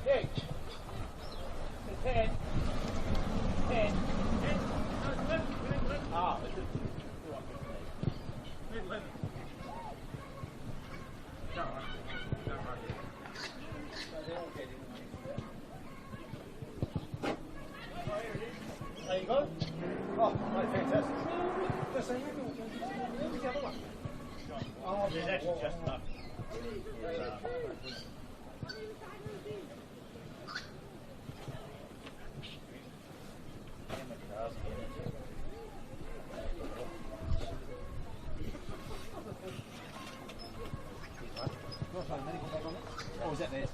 6. 10. 10. Ah, this is 11. There you go. Oh, right, fantastic. Where's the other one? Oh, there's actually just enough. Oh, is that there?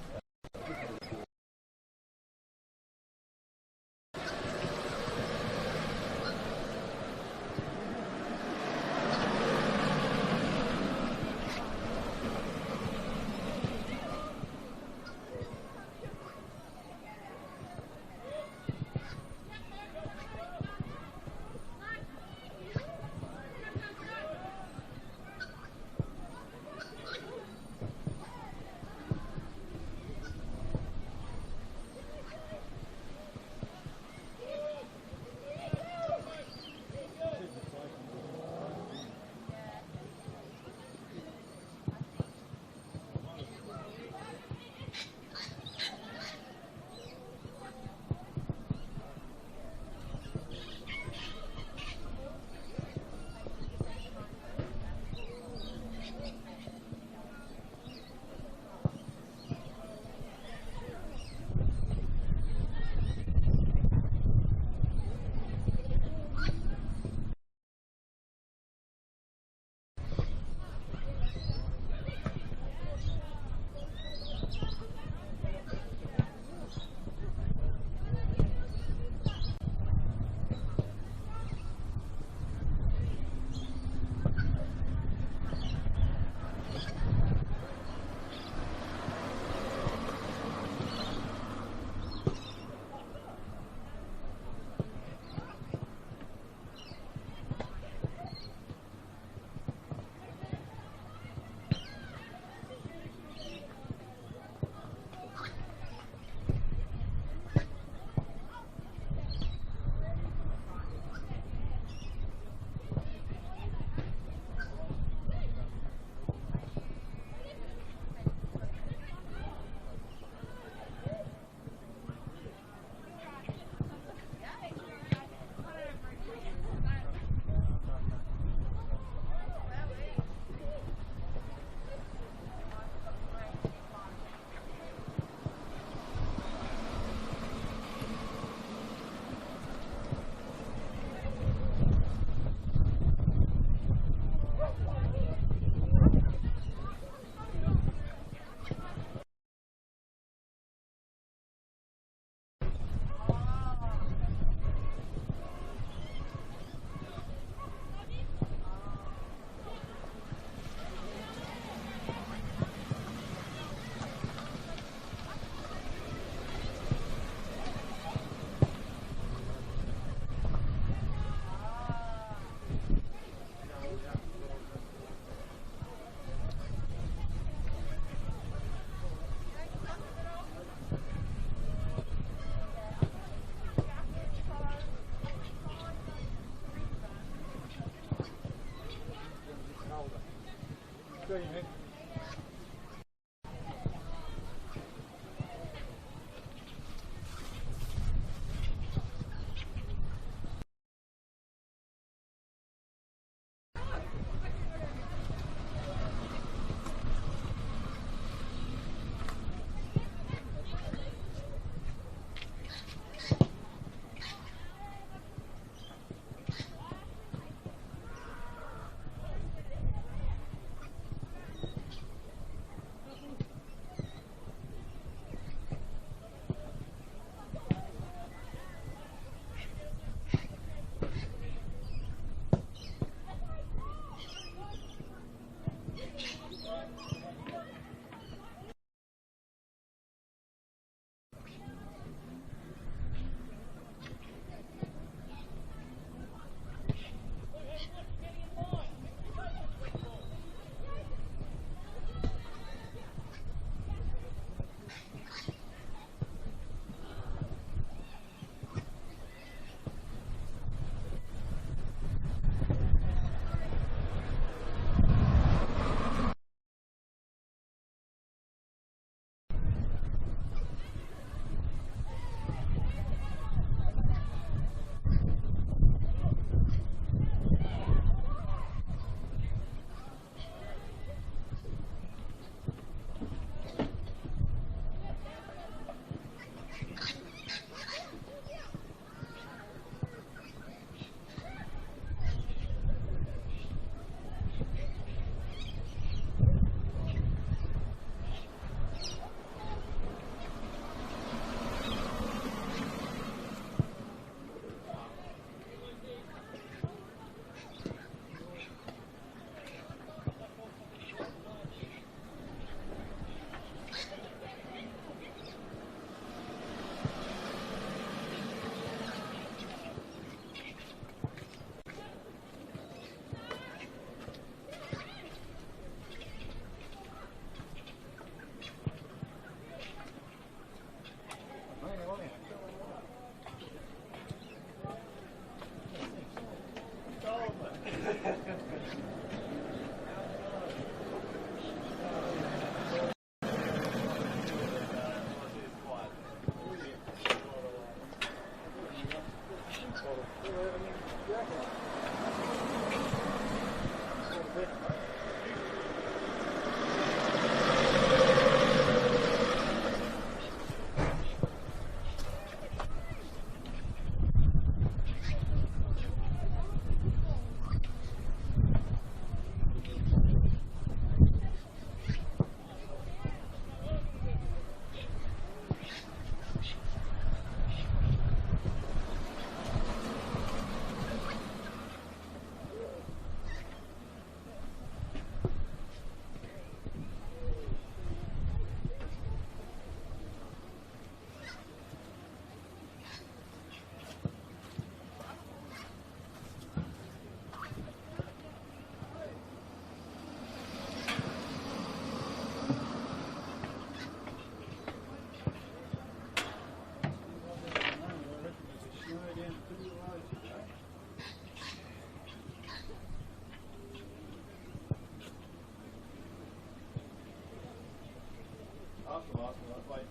after last night, I played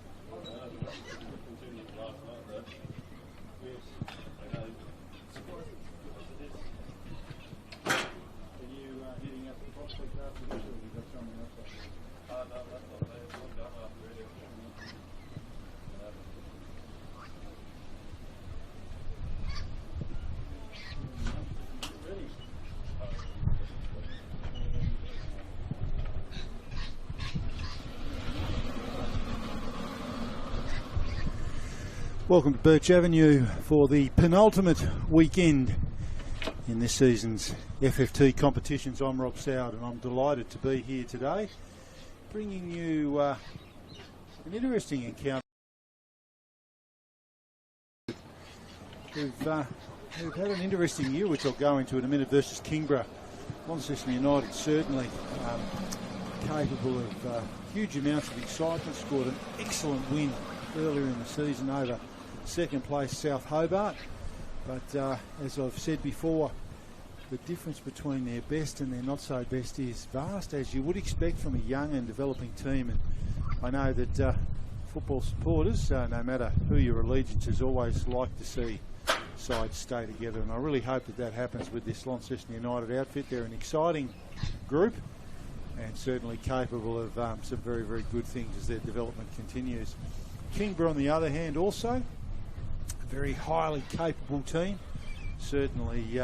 continued last night though. Yes, I know. Are you heading up the prospect after this, or have you got something else up there? No, that's not bad. I'm done after it. Welcome to Birch Avenue for the penultimate weekend in this season's FFT competitions. I'm Rob Soward and I'm delighted to be here today bringing you an interesting encounter. We've had an interesting year, which I'll go into in a minute, versus Kingborough. Launceston United certainly capable of huge amounts of excitement, scored an excellent win earlier in the season over second place South Hobart, but as I've said before, the difference between their best and their not so best is vast, as you would expect from a young and developing team. And I know that football supporters, no matter who your allegiance is, always like to see sides stay together, and I really hope that that happens with this Launceston United outfit. They're an exciting group and certainly capable of some very, very good things as their development continues. Kingborough, on the other hand, also a very highly capable team, certainly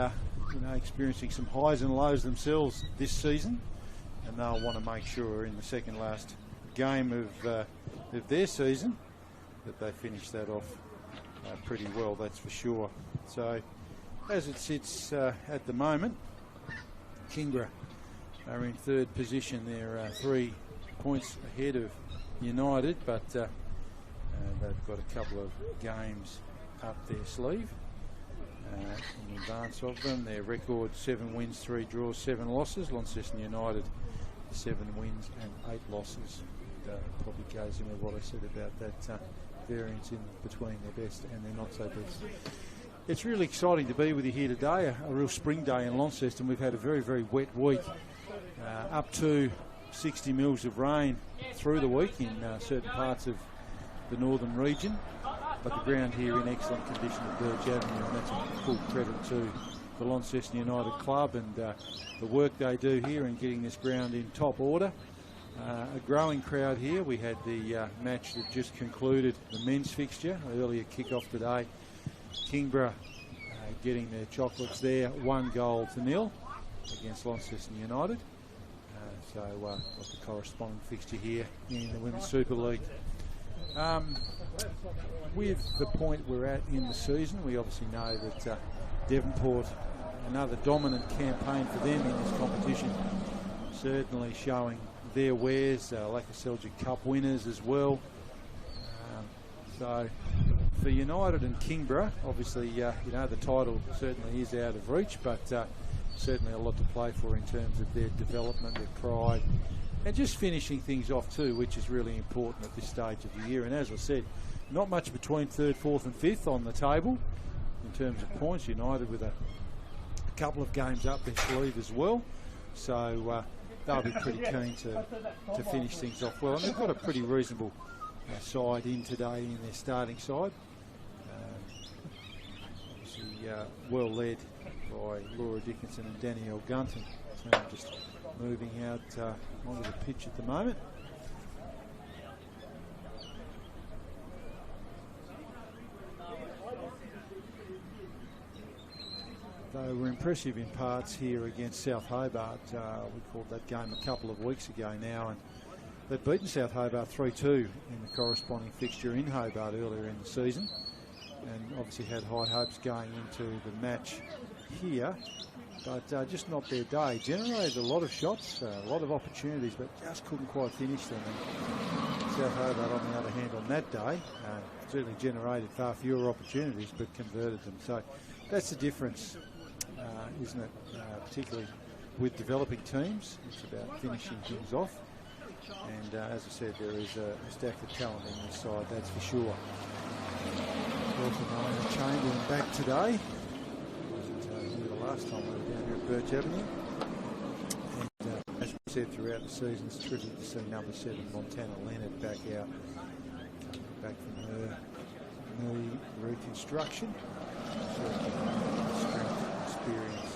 experiencing some highs and lows themselves this season, and they'll want to make sure in the second last game of their season that they finish that off pretty well, that's for sure. So as it sits at the moment, Kingborough are in third position. They're 3 points ahead of United, but they've got a couple of games up their sleeve in advance of them. Their record: 7 wins, 3 draws, 7 losses. Launceston United 7 wins and 8 losses. Probably goes in with what I said about that variance in between their best and their not so best. It's really exciting to be with you here today, a real spring day in Launceston. We've had a very, very wet week, up to 60 mils of rain through the week in certain parts of the northern region, but the ground here in excellent condition at Birch Avenue, and that's a full credit to the Launceston United Club and the work they do here in getting this ground in top order. A growing crowd here. We had the match that just concluded, the men's fixture, earlier kick-off today. Kingborough getting their chocolates there, 1-0 against Launceston United. So got the corresponding fixture here in the Women's Super League. With the point we're at in the season, we obviously know that Devonport, another dominant campaign for them in this competition, certainly showing their wares, Launceston Cup winners as well. So for United and Kingborough, obviously the title certainly is out of reach, but certainly a lot to play for in terms of their development, their pride, and just finishing things off too, which is really important at this stage of the year. And as I said, not much between 3rd, 4th and 5th on the table in terms of points. United with a couple of games up their sleeve as well, so they'll be pretty keen to finish things off well. And they've got a pretty reasonable side in today in their starting side. Obviously well led by Laura Dickinson and Danielle Gunton. So just moving out onto the pitch at the moment. They were impressive in parts here against South Hobart. We called that game a couple of weeks ago now, and they'd beaten South Hobart 3-2 in the corresponding fixture in Hobart earlier in the season, and obviously had high hopes going into the match here, but just not their day. Generated a lot of shots, a lot of opportunities, but just couldn't quite finish them. And South Hobart, on the other hand, on that day, certainly generated far fewer opportunities, but converted them. So that's the difference, isn't it? Particularly with developing teams, it's about finishing things off. And as I said, there is a stack of talent in this side, that's for sure. Welcome Ryan Chamberlain back today. Wasn't here the last time we were down here at Birch Avenue. And as Said throughout the season, it's terrific to see number 7 Montana Leonard back out, back from her knee reconstruction. Strength, experience,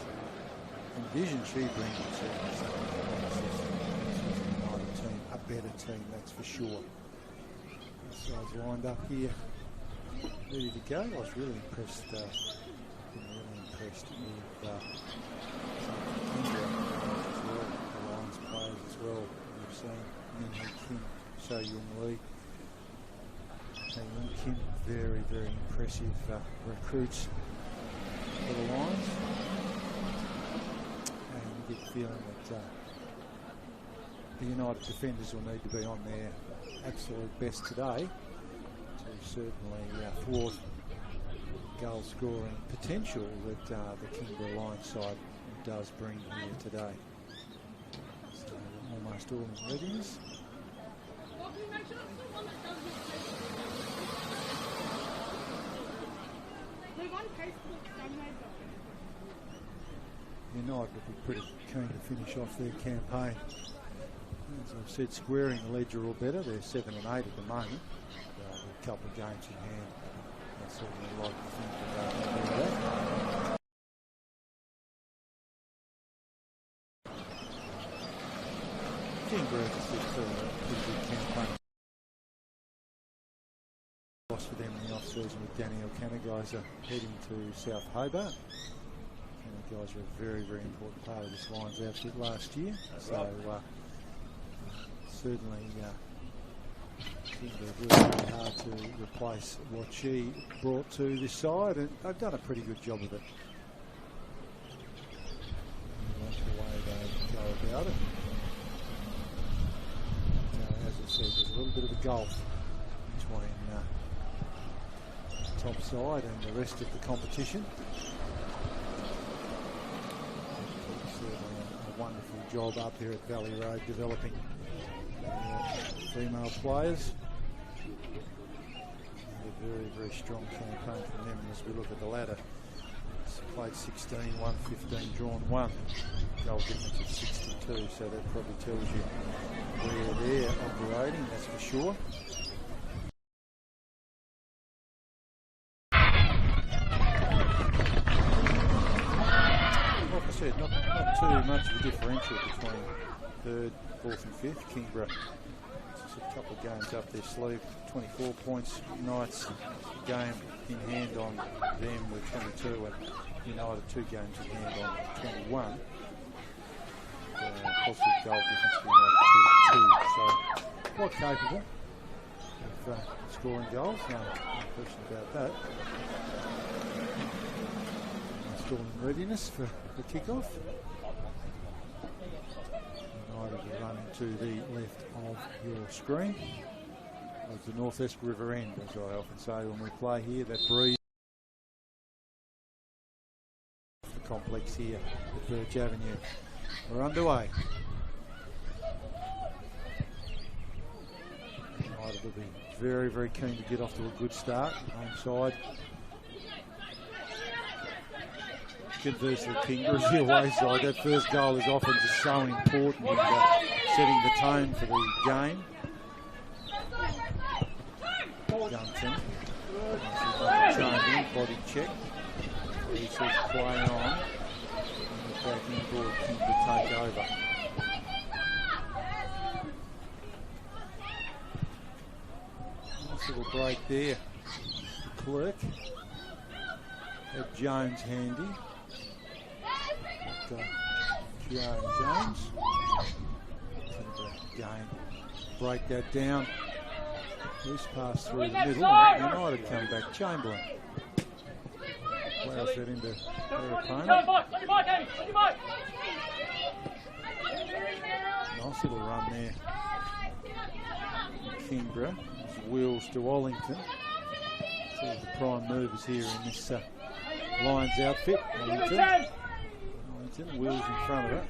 and vision she brings to the United team, a better team, that's for sure. So I was lined up here, ready to go. I was really impressed. With players as well. We've seen Kim, So Young Lee, and Kim, very, very impressive recruits for the Lions. And you get the feeling that the United defenders will need to be on their absolute best today to certainly thwart goal scoring potential that the Kingborough Lions side does bring here today. So almost all in readiness. United will be pretty keen to finish off their campaign. As I've said, squaring the ledger all better. They're 7 and 8 at the moment. With a couple of games in hand. That's certainly like to think that they can do that. Kingborough just did a pretty good campaign. Loss for them in the off-season with Daniel Canagaiser heading to South Hobart. Canagaiser a very, very important part of this Lions outfit last year. So certainly Kingborough worked very hard to replace what she brought to this side, and they've done a pretty good job of it. That's the way they go about it. As I said, there's a little bit of a gulf between the top side and the rest of the competition. Certainly a wonderful job up here at Valley Road developing female players. A very, very strong campaign from them as we look at the ladder. It's played 16, won 15, drawn 1. Goal difference of 62, so that probably tells you where they're operating, that's for sure. Like I said, not too much of a differential between 3rd, 4th and 5th. Kingborough, just a couple of games up their sleeve, 24 points. Knights game in hand on them with 22, and United 2 games in hand on 21. Positive goal difference for United 2-2, so quite capable of scoring goals, no question about that. Still in readiness for the kick-off. United will run to the left of your screen. Of the North-Esk River end, as I often say when we play here, that breeze. The complex here at Birch Avenue. We're underway. United will be very, very keen to get off to a good start. Home side. Conversely, Kingborough's the away side. That first goal is often just so important in setting the tone for the game. Johnson. Body check. He says play on. Back inboard, King to take over. Nice little break there. Clerk. Had Jones handy. Jones. Game. Break that down. Loose pass through the middle. United come back. Chamberlain. Plows that into their opponent. Nice little run there. Kingborough. Wheels to Wallington. So the prime movers here in this Lions outfit. Wallington. Wheels in front of it.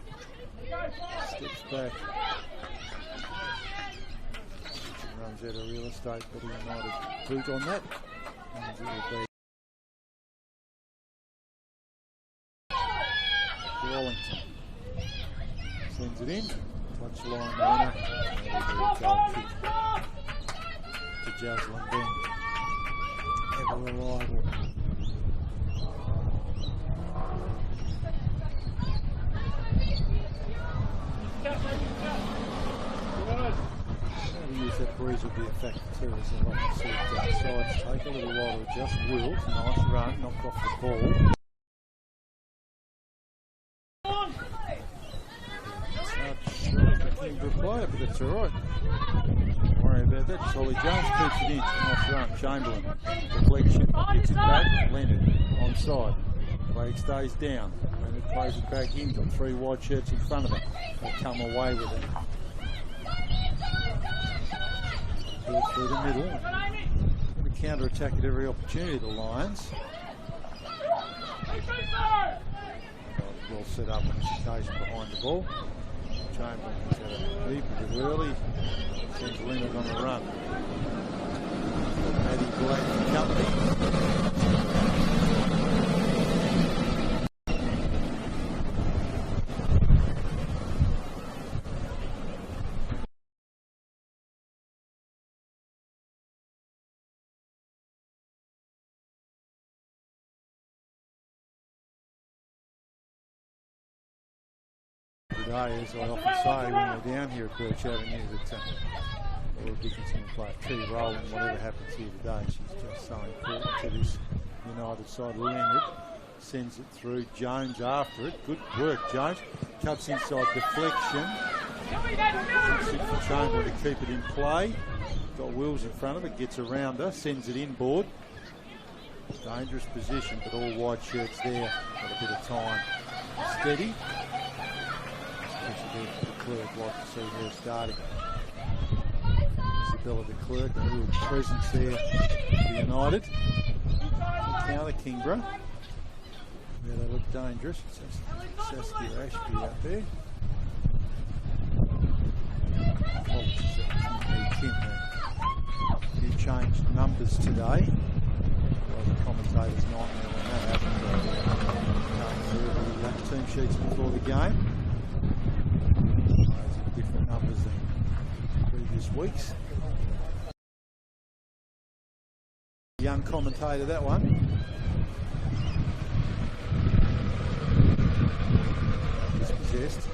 Steps back. Runs out of real estate, but United boot on that. And it will be Wallington. Sends it in. Touchline winner. Goal kick to Jaslyn Ben. Ever reliable. Use that breeze will be a factor too, as I like to see sides take a little while to adjust. Wills, nice run, knocked off the ball. It's hard to show Kingborough player, but it's alright. Don't worry about that. Solly Jones keeps it in. Nice run. Chamberlain. Deflection. Gets it back. Leonard onside. Craig stays down. Leonard plays it back in. Got 3 wide shirts in front of him. They come away with it. Through the middle. Going to counter-attack at every opportunity, the Lions. Well set up on this occasion behind the ball. Chamberlain has had a leap a bit early. Sends Leonard on the run. Paddy Black and company. Today, as I often say when we're down here at Birch Avenue, that Laura Dickinson will play a key role in whatever happens here today. She's just so important to this United side. Leonard sends it through. Jones after it. Good work, Jones. Cuts inside, deflection. Sits for Chamberlain to keep it in play. Got Wills in front of it, gets around her, sends it inboard. Dangerous position, but all wide shirts there. Got a bit of time. Steady. De Klerk, like to see her starting. Isabella de Klerk, a real presence there for United. Counter Kingborough. Yeah, they look dangerous. Saskia Ashby out there. Few changed numbers today. Well, the commentators' nightmare when that happened. The team sheets before the game. Different numbers than previous weeks. Young commentator, that one. Dispossessed.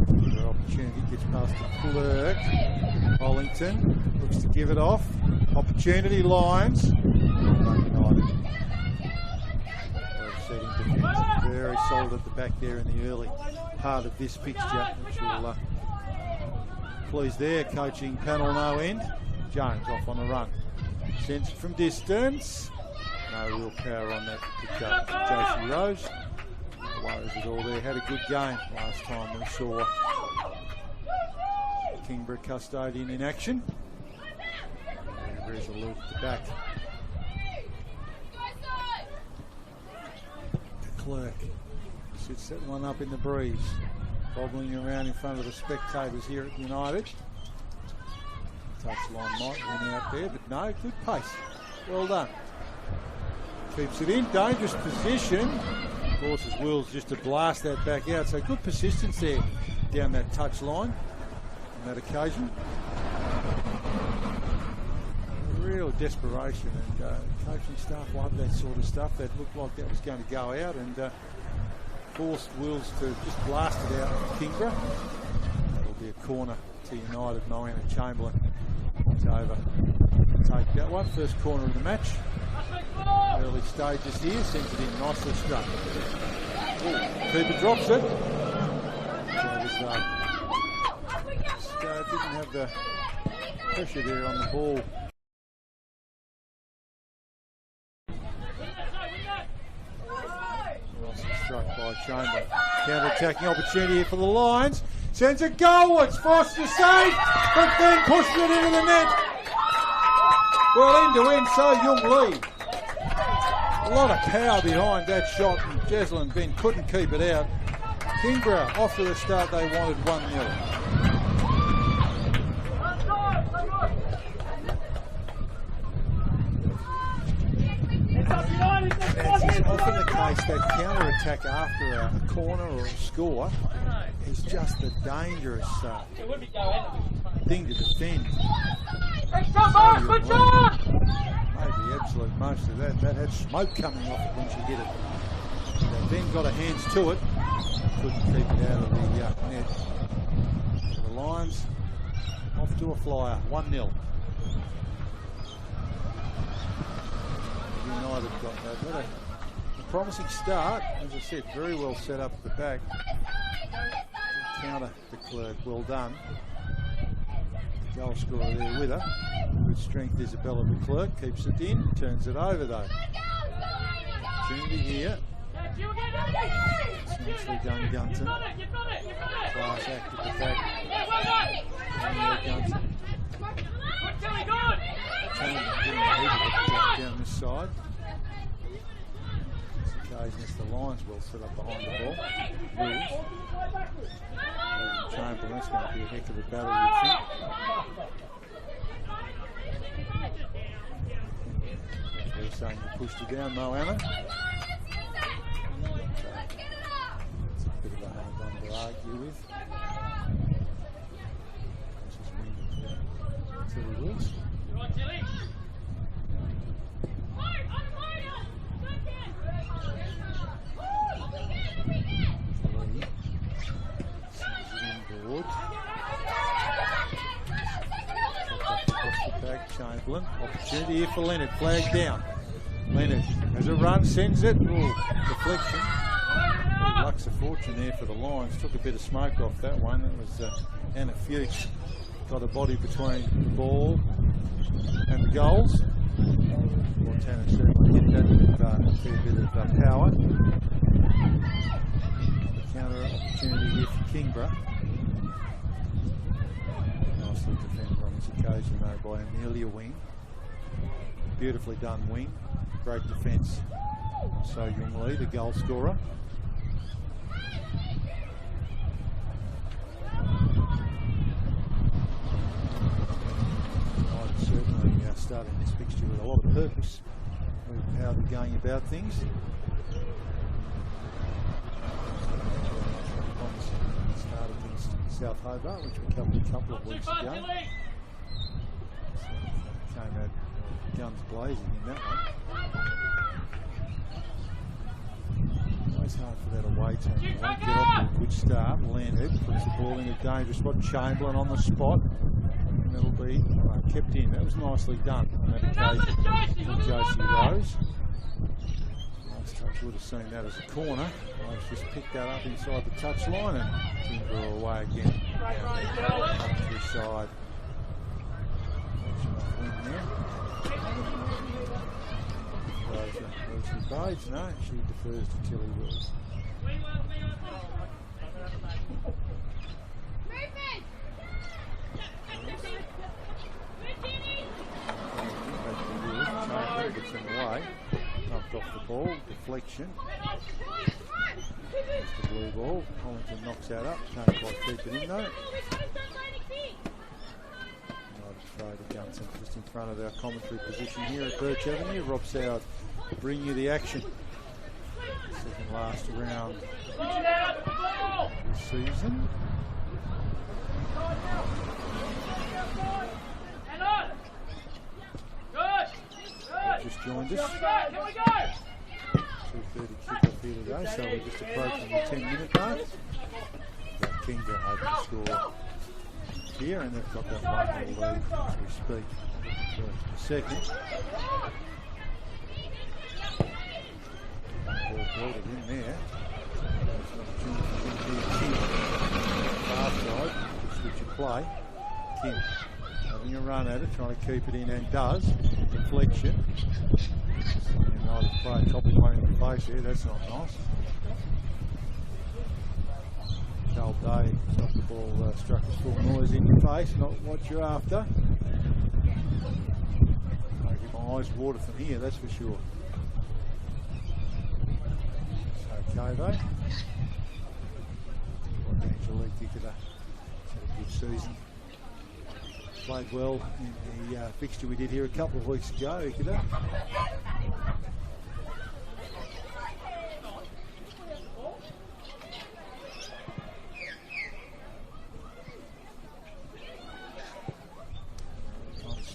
Another opportunity, gets past the Clerk. Hollington looks to give it off. Opportunity, Lions. United. Setting defence, very solid at the back there in the early part of this fixture, which will please their coaching panel no end. Jones off on the run, sends it from distance. No real power on that to pick up Josie Rose. No worries at all there. Had a good game last time we saw Kingborough custodian in action. Very resolute at the back. Clerk sits that one up in the breeze, bobbling around in front of the spectators here at United. Touchline might win out there, but no, good pace. Well done. Keeps it in, dangerous position. Forces Wills just to blast that back out, so good persistence there down that touchline on that occasion. Real desperation, and coaching staff love that sort of stuff. That looked like that was going to go out, and forced Wills to just blast it out for Kingborough. That'll be a corner to United. Moana Chamberlain is over. Take that one. First corner of the match. Early stages here. Sends it in. Nicely struck. Keeper drops it. Just didn't have the pressure there on the ball. Struck by Chamberlain. Counter-attacking opportunity here for the Lions. Sends it goalwards. Forced to save, but then pushed it into the net. Well, end to end, so Young Lee. A lot of power behind that shot, and Jaslyn Ben couldn't keep it out. Kingborough off to the start they wanted 1-0. It's often the case case, that counter-attack after a corner or a score is just a dangerous thing to defend. Made the absolute most of that. That had smoke coming off it when she did it. They then got her hands to it. Couldn't keep it out of the net. So the Lions off to a flyer, 1-0. United got that. Had a promising start. As I said, very well set up at the back. Good counter to Clerk, well done. The goal scorer there with her. Good strength, Isabella de Klerk, keeps it in, turns it over though. Opportunity here. Essentially done Gunton. Class act at the back. Gunton. Down this side. This occasion is the Lions well set up behind the ball. Wills. Chamberlain, that's going to be a heck of a battle, you think. They're saying you pushed her down, Moana. It's a bit of a hard one to argue with. This is when Tilly Wills. Chamberlain, opportunity here for Leonard, flag down. Leonard has a run, sends it. Ooh, deflection. Luck's a fortune there for the Lions. Took a bit of smoke off that one. It was Anna Fuchs got a body between the ball and the goals. Montana certainly hit that with a fair bit of power. The counter opportunity here for Kingborough. Nicely defended on this occasion though by Amelia Wing. Beautifully done Wing. Great defence. So Young Lee, the goal scorer. I'm certainly starting this fixture with a lot of purpose with how they're going about things. Start against South Hobart, which we covered a couple of weeks ago. Came out guns blazing in that one. Always hard for that away team to get off to a good start. Leonard puts the ball in a dangerous spot. Chamberlain on the spot. And it'll be kept in. That was nicely done on that occasion from Josie Rose. Nice touch, would have seen that as a corner. Rose just picked that up inside the touchline and Kingborough away again. Up to the side. Rosie Bates, no, she defers to Tilly Wills. Gets in the way, knocked off the ball, deflection. It's the blue ball. Collington knocks that up, can't quite keep it in though. Throw to Gunson just in front of our commentary position here at Birch Avenue. Rob Soward bring you the action. Second last round this season. Just joined us. 2:30 kick-off here today, so we're just approaching the 10-minute mark. Kingborough hoping to score here, and they've got that 1-0 lead as we speak. For a second. Ball brought it in there. There's an opportunity for far side to switch a play. Kim having a run at it, trying to keep it in, and does. Deflection. United play topping one in the face here, that's not nice. Carl Day stopped the ball, struck a full noise in your face, not what you're after. I get my eyes water from here, that's for sure. So Cavo. Angelique Icada had a good season. Played well in the fixture we did here a couple of weeks ago, Icada.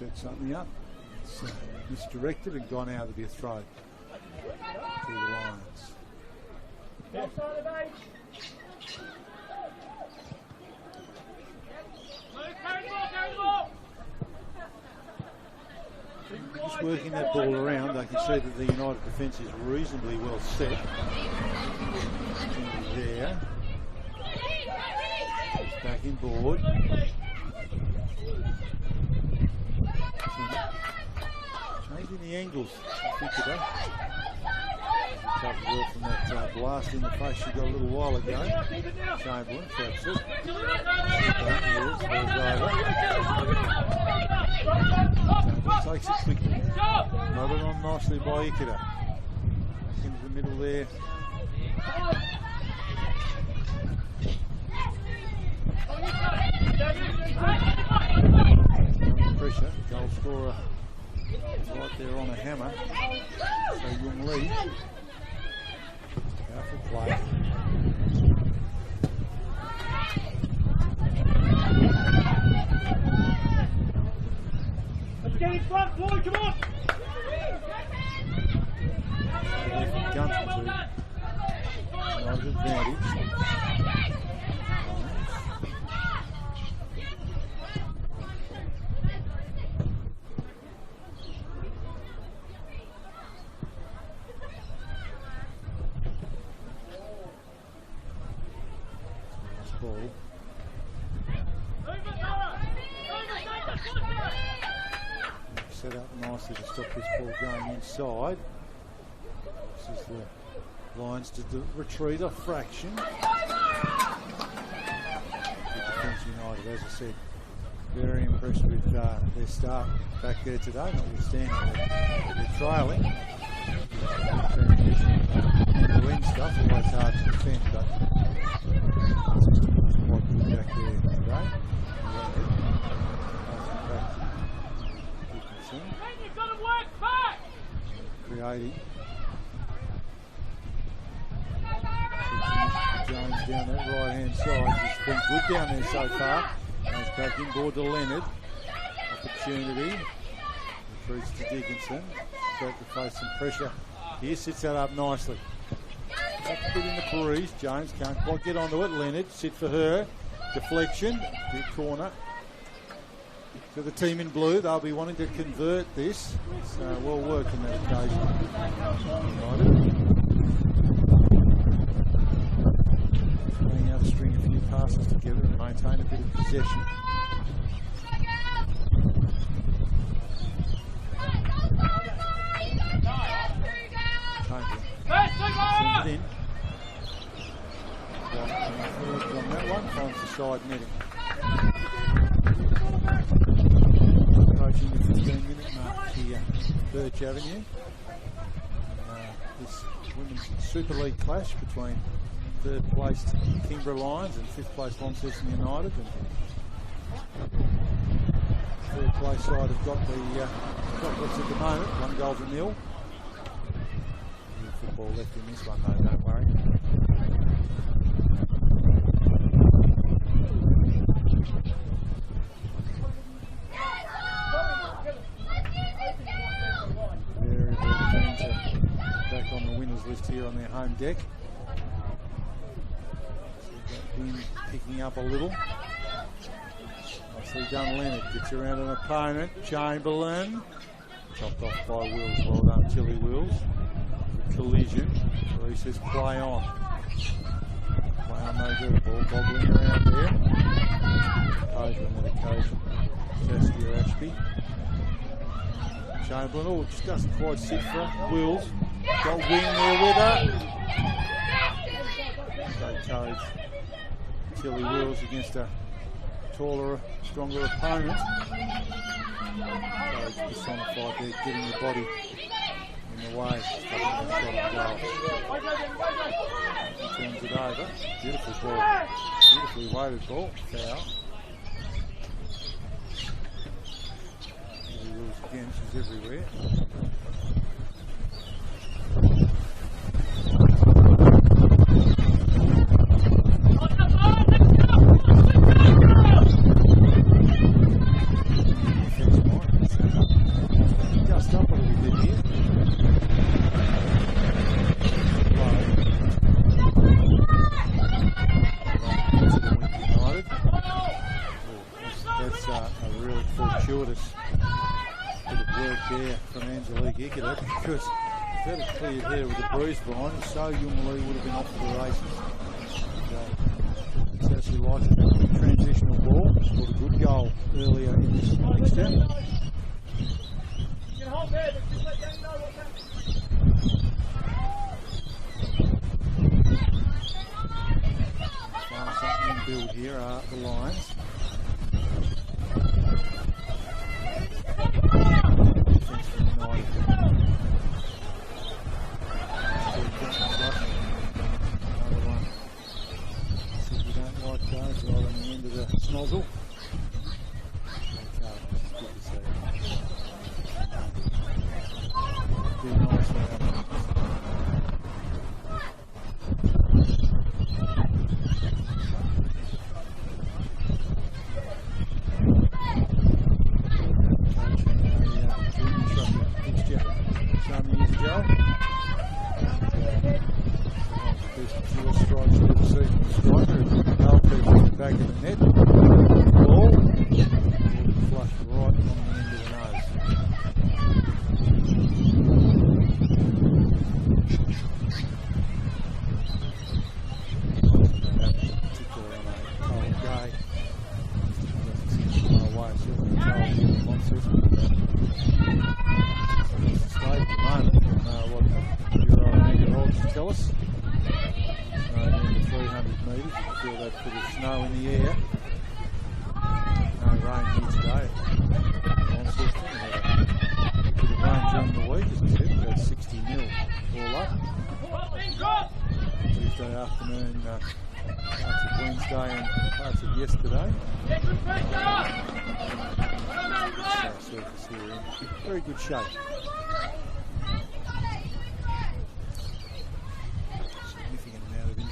set something up. It's misdirected and gone out to be a throw to the Lions. Just working that ball around, I can see that the United defence is reasonably well set. There. It's back in board. Changing the angles, I think today. Recovered well from that blast in the face she got a little while ago. Chamberlain traps it. Takes it quickly. Nodded on nicely by Ikeda. Back into the middle there. Under pressure. Goal scorer right there on a hammer. So Young Lee. Powerful play. Let's get in front, Floyd, come on! Gunston to United advantage. Ball. Set up nicely to stop this ball going inside. This is the Lions to retreat a fraction. Good defence United, as I said. Very impressed with their start back there today, notwithstanding they're trailing. Transition to win stuff, always hard to defend, but quite good back there today. You've got to work back! Creating. Jones down that right hand side. He's been good down there so far. Goes back inboard to Leonard. Opportunity. Retreats to Dickinson. About to face some pressure. Here sits that up nicely. Up a bit in the breeze. Jones can't quite get onto it. Leonard, sit for her. Deflection. Big corner. To the team in blue, they'll be wanting to convert this. So well worked on that occasion. Being able to string a few passes together and maintain a bit of possession. Sends it in. On that one, finds the side netting. Approaching the 15-minute mark here, Birch Avenue. This Women's Super League clash between third placed Kingborough Lions and fifth placed Launceston United. And third place side have got the chocolates at the moment, 1-0. Football left in this one though, don't worry. Very keen to back on the winners list here on their home deck. See that wind picking up a little. Nicely done, Leonard. Gets around an opponent. Chamberlain. Chopped off by Wills. Well done, Tilly Wills. Collision. So he says play on. Play on, no good. Ball bobbling around there. Occasion on that occasion. Saskia Ashby. Chamberlain, oh, just doesn't quite sit for it. Wills. Got wing there with her. So Cove. Tilly Wills against a taller, stronger opponent. Cove personified there, getting the body in the way. Turns it over. Beautiful ball. Beautifully weighted ball. Foul. Rules again, she's everywhere. Just up a little bit here. United. That's a really fortuitous bit of work there from Angelique Ickett, because if that had cleared there with a bruise behind it, so Young Lee would have been off to the races. It's actually like a transitional ball. Scored a good goal earlier in this extent. Something build here are the Lions. Defence from United. Another one. So you don't like those right on the end of the snozzle. Okay, it's good to see. Do nice around. Back of the net, ball, flush right on the end of the nose. Particularly on a cold day, doesn't seem to go away. Certainly cold here in Launceston. It's the state at the moment. What the Euro meteorologists tell us. 300 metres, you can feel that bit of snow in the air. No rain here today. Launceston had a bit of rain during the week, as I said, about 60 mil all up. Tuesday afternoon, parts of Wednesday and parts of yesterday. Surface here in very good shape.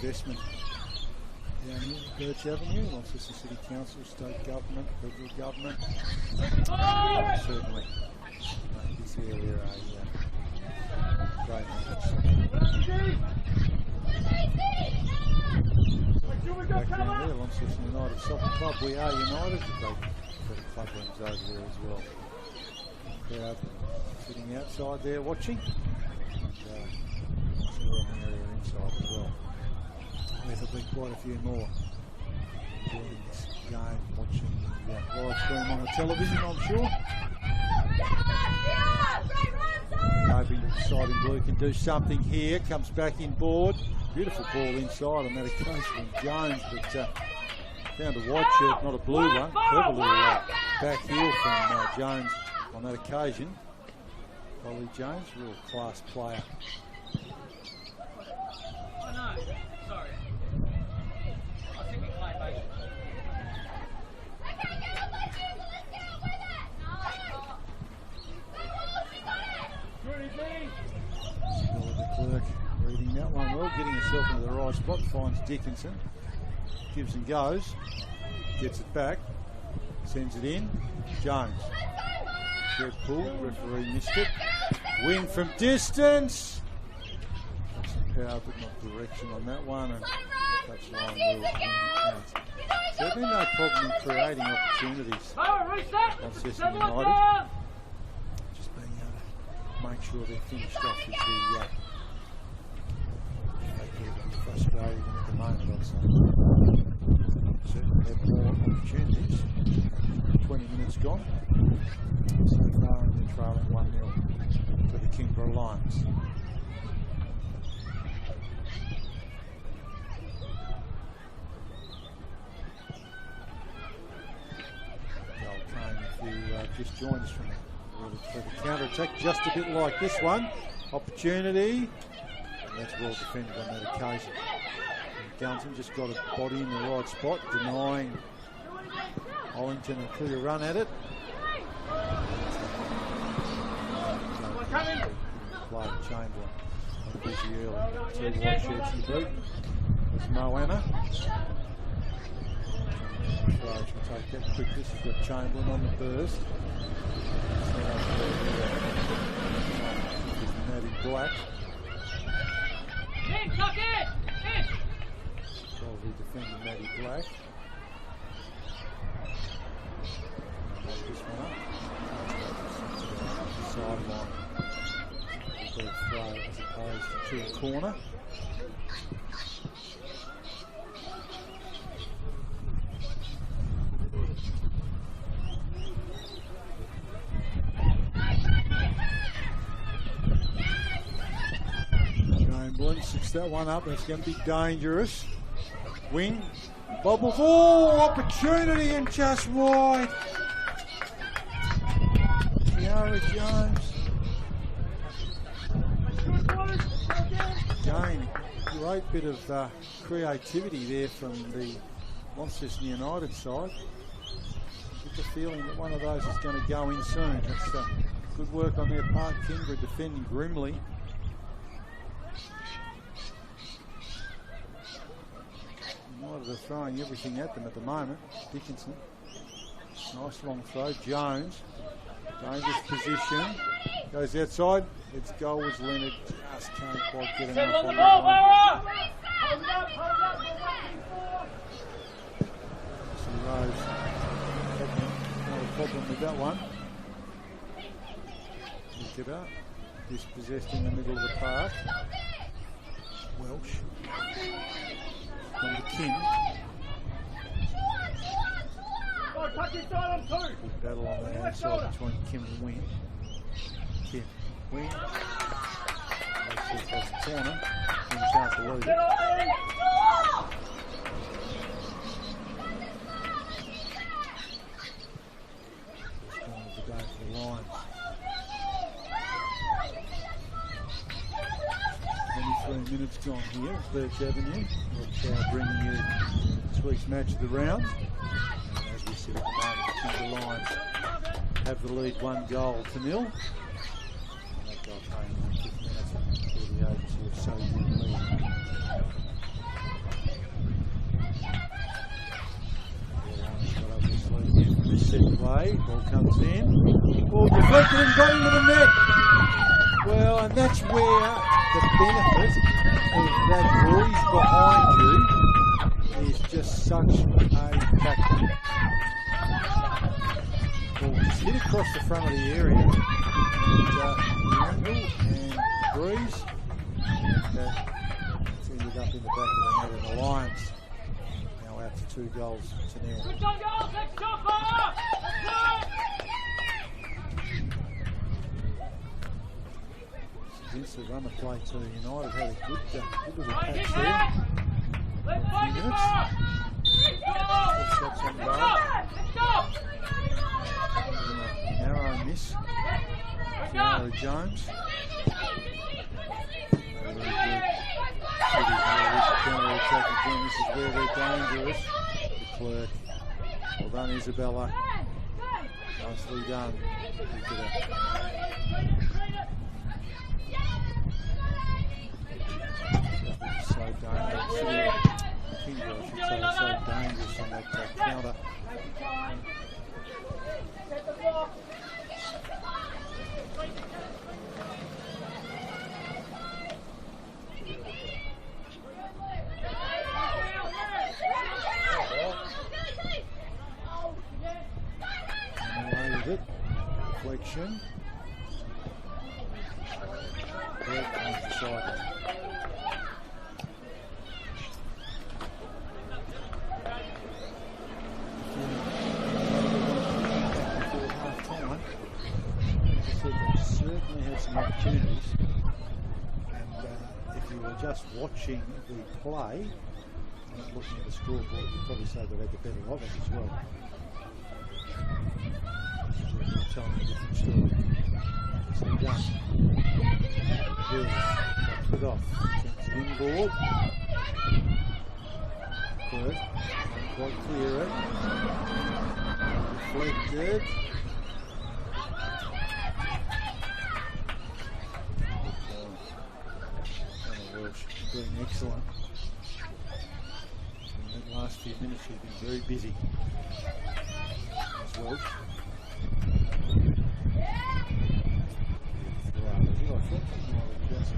Investment down here at Birch Avenue, Launceston City Council, State Government, Federal Government. Certainly make this area a great back down there, Launceston United Soccer Club. We are United. We've got club rooms over there as well. Crowd sitting outside there watching. And some of the area inside as well. There'll be quite a few more enjoying this game, watching the live stream on the television, I'm sure. Hoping side in blue can do something here. Comes back inboard. Beautiful ball inside on that occasion from Jones, but found a white shirt, not a blue one. Clever little back heel from Jones on that occasion. Ollie Jones, real class player. Oh no, sorry. Clerk reading that one well, getting herself into the right spot, finds Dickinson, gives and goes, gets it back, sends it in, Jones, good pull, referee missed it, win from distance, got some power but not direction on that one, and touchline will out. Certainly no problem in creating opportunities. Launceston United, just being able to make sure they're finished off with the frustrating at the moment, I'd say. Certainly have more opportunities. 20 minutes gone so far, and they're trailing 1-0 to the Kingborough Lions. If you just joined us from a really clever counter-attack, just a bit like this one. Opportunity. And that's well defended on that occasion. And Gunton just got a body in the right spot, denying Ollington a clear run at it. Play Chamberlain. Busy early. 2 white shirts in the boot. There's Moana. Raj will take that quickness. You've got Chamberlain on the burst. Black. In, tuck in! In! Probably defending Maddie Black. Make this one up. Sideline. Bit of throw as opposed to a corner. Chamberlain sits that one up. That's going to be dangerous. Wing. Bobbles. Oh, opportunity and just wide. Kiara Jones. Again, great bit of creativity there from the Launceston United side. Get the feeling that one of those is going to go in soon. That's good work on their part. Kingborough defending grimly. United are throwing everything at them at the moment. Dickinson. Nice long throw. Jones. Dangerous position. Goes outside. Its goal was Leonard. Just can't quite get enough on the ball. Rose. No problem with that one. Pick it up. Dispossessed in the middle of the park. Welsh. On to Kim. Good battle on the outside between Kim and Wing. Kim. Wing. That's the corner. Kim's going to lose it. Just going to go for the Lions. 23 minutes gone here at Birch Avenue. We're bringing you this week's match of the round. And as we sit at the moment, the Kingborough Lions have the lead 1-0. And that goal playing 50 minutes for the agency of so good lead. This set play, ball comes in. Ball deflected and got into the net. Well, and that's where the benefit of that breeze behind you is just such a factor. Ball just hit across the front of the area. And, the angle and breeze. And it's ended up in the back of the net, and the Lions now out to 2 goals to 0. Good job, girls! Let's go, fire! Vince run the play to United, had a good little patch there. Let's fight it, Shots on goal. Narrow miss. Kiara Jones. Counter attack again. This is where they're dangerous. The Clerk. Well done, Isabella. Nicely done. Pick it up. So dangerous. Kingborough should say so dangerous on that counter. Away with it. Deflection. Right on the side. Certainly had some opportunities, and if you were just watching the play, not looking at the scoreboard, you'd probably say they had the better of it as well. You're telling a different story. So done. Yes, drops it off. Sends it inboard. Good. Can't quite clear it. Deflected. Doing excellent. In the last few minutes, she's been very busy as well. Just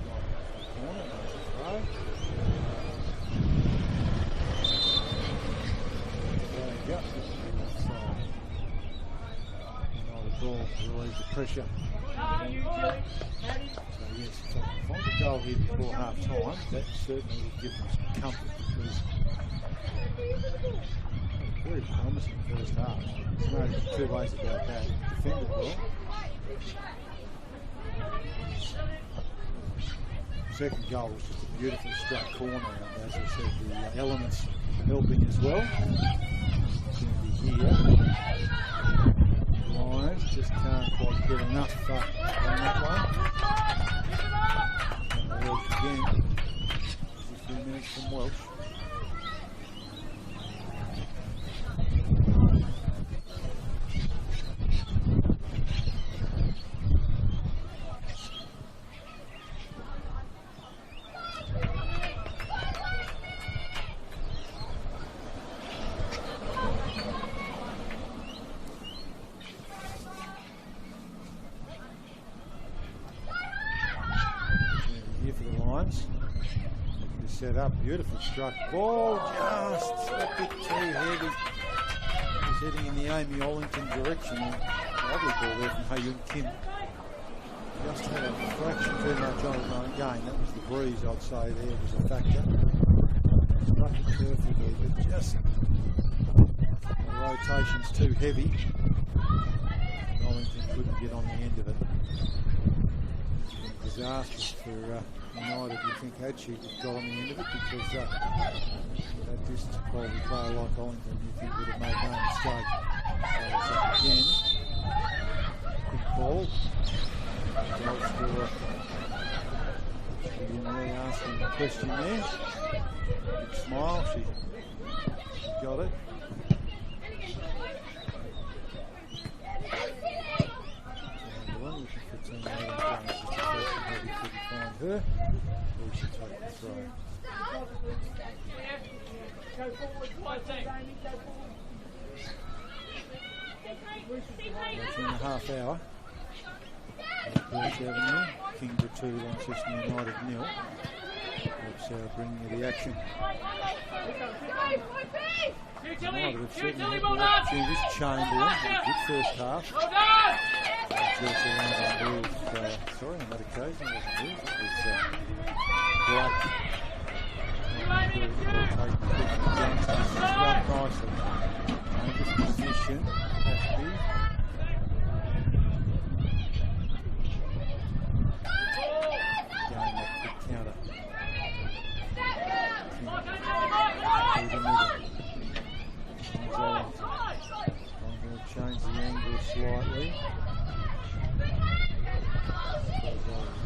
relieve the pressure. So yes, if I can find a goal here before half time, that certainly would give them some comfort, because very promising first half. There's no two ways about that. Defended well. Second goal was just a beautifully struck corner, and as I said, the elements helping as well. Here, Lions just can't quite get enough on that one. And Welsh again. Just a few minutes from Welsh. Set up, beautiful struck ball, just a bit too heavy. He's heading in the Amy Ollington direction. Lovely ball there from Hayun Kim. Just had a fraction too much on it again. That was the breeze, I'd say, there was a factor. Struck it perfectly, but just the rotation's too heavy. Ollington couldn't get on the end of it. Disastrous for United, you think, had she got on the end of it, because that distance quality player like Ollington, you think, would have made no mistake. So again, quick ball. Goal scorer. She didn't really ask him the question there. Big smile, she got it. Looking for team her, or should take the throw. That's in a half hour. Birch Avenue, Kingborough 2, Launceston United 0. Birch bringing you the action. United have certainly had the opportunities. Chamberlain, good first half. Sorry, on that occasion, it wasn't his, it was Blake. Nicely. This position has to be. Going that quick counter. Through the middle. I'm going to change the angle slightly.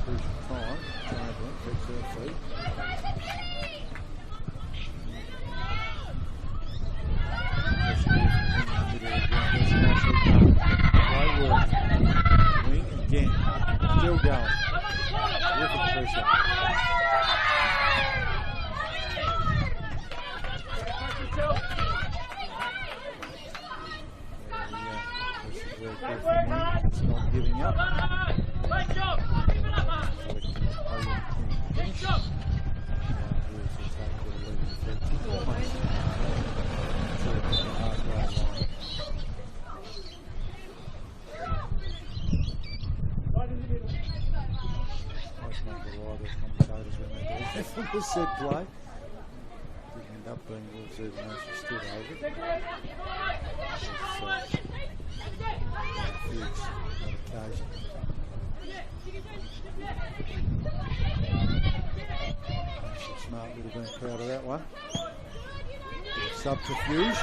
Crucial time. Chamberlain takes her feet. Great work. Wing again. Still going. Terrific pressure. It's not giving up. Great job! Keep it up, man! Great job! Said play. Didn't end up being well said, and she stood over it. Huge on occasion. Smart would have been proud of that one. Bit of subterfuge.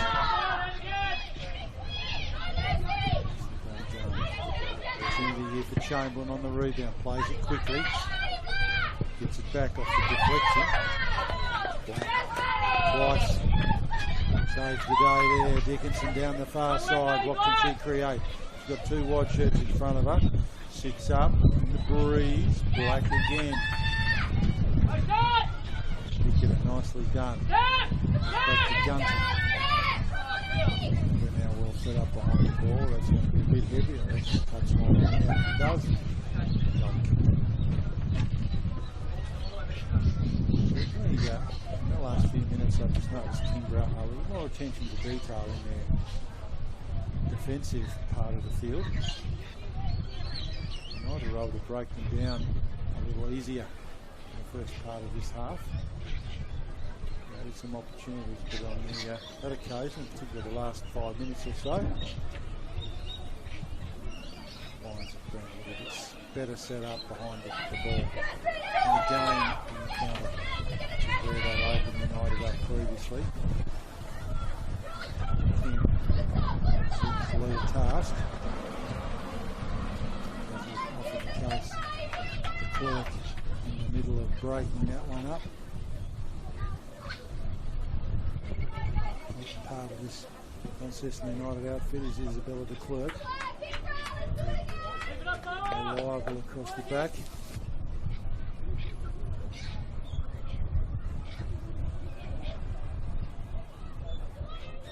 Opportunity here for Chamberlain on the rebound. Plays it quickly. Gets it back off the deflection. Twice. Saves the day there. Dickinson down the far side. What can she create? She's got two wide shirts in front of her. 6 up. In the breeze. Black again. Pick it nicely done. Back to Gunton. They're now well set up behind the ball. That's going to be a bit heavy. I reckon it cuts more than it does. In the last few minutes, I've just noticed Kingborough a little more attention to detail in their defensive part of the field. able to break them down a little easier in the first part of this half. Had some opportunities, but on that occasion, particularly the last 5 minutes or so, Lions have been a little bit better set up behind the ball. And again, in the counter, where they opened United up previously. King seems to lead a task. As is often the case, the clerk in the middle of breaking that one up. Part of this Launceston United outfit is Isabella de Klerk. Reliable across the back.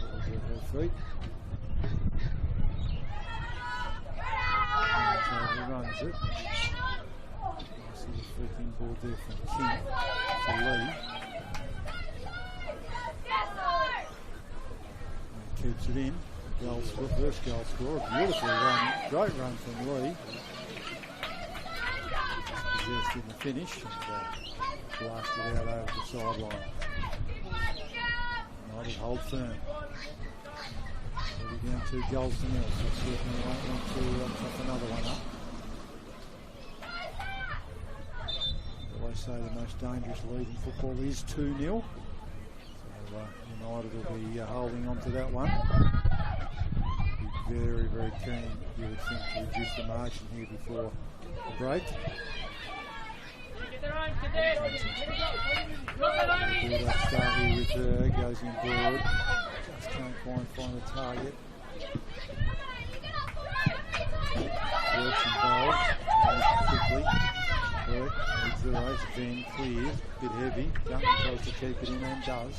Forwards at her feet. He runs it. I see the freaking ball there from King to Lee. Keeps it in. Goal score, first goal score. Beautifully run. Great run from Lee. Possessed in the finish and blasted out over the sideline. United hold firm. They'll be down 2 goals to 0, so certainly won't want to chuck another one up. I always say the most dangerous lead in football is 2-0. United will be holding on to that one. Be very, very keen, you would think, to reduce the margin here before the break. Good start here with her, goes in board. Just can't quite find the target. Works involved, goes quickly. Work, leads the race, then clears, bit heavy. Duncan tries to keep it in and does.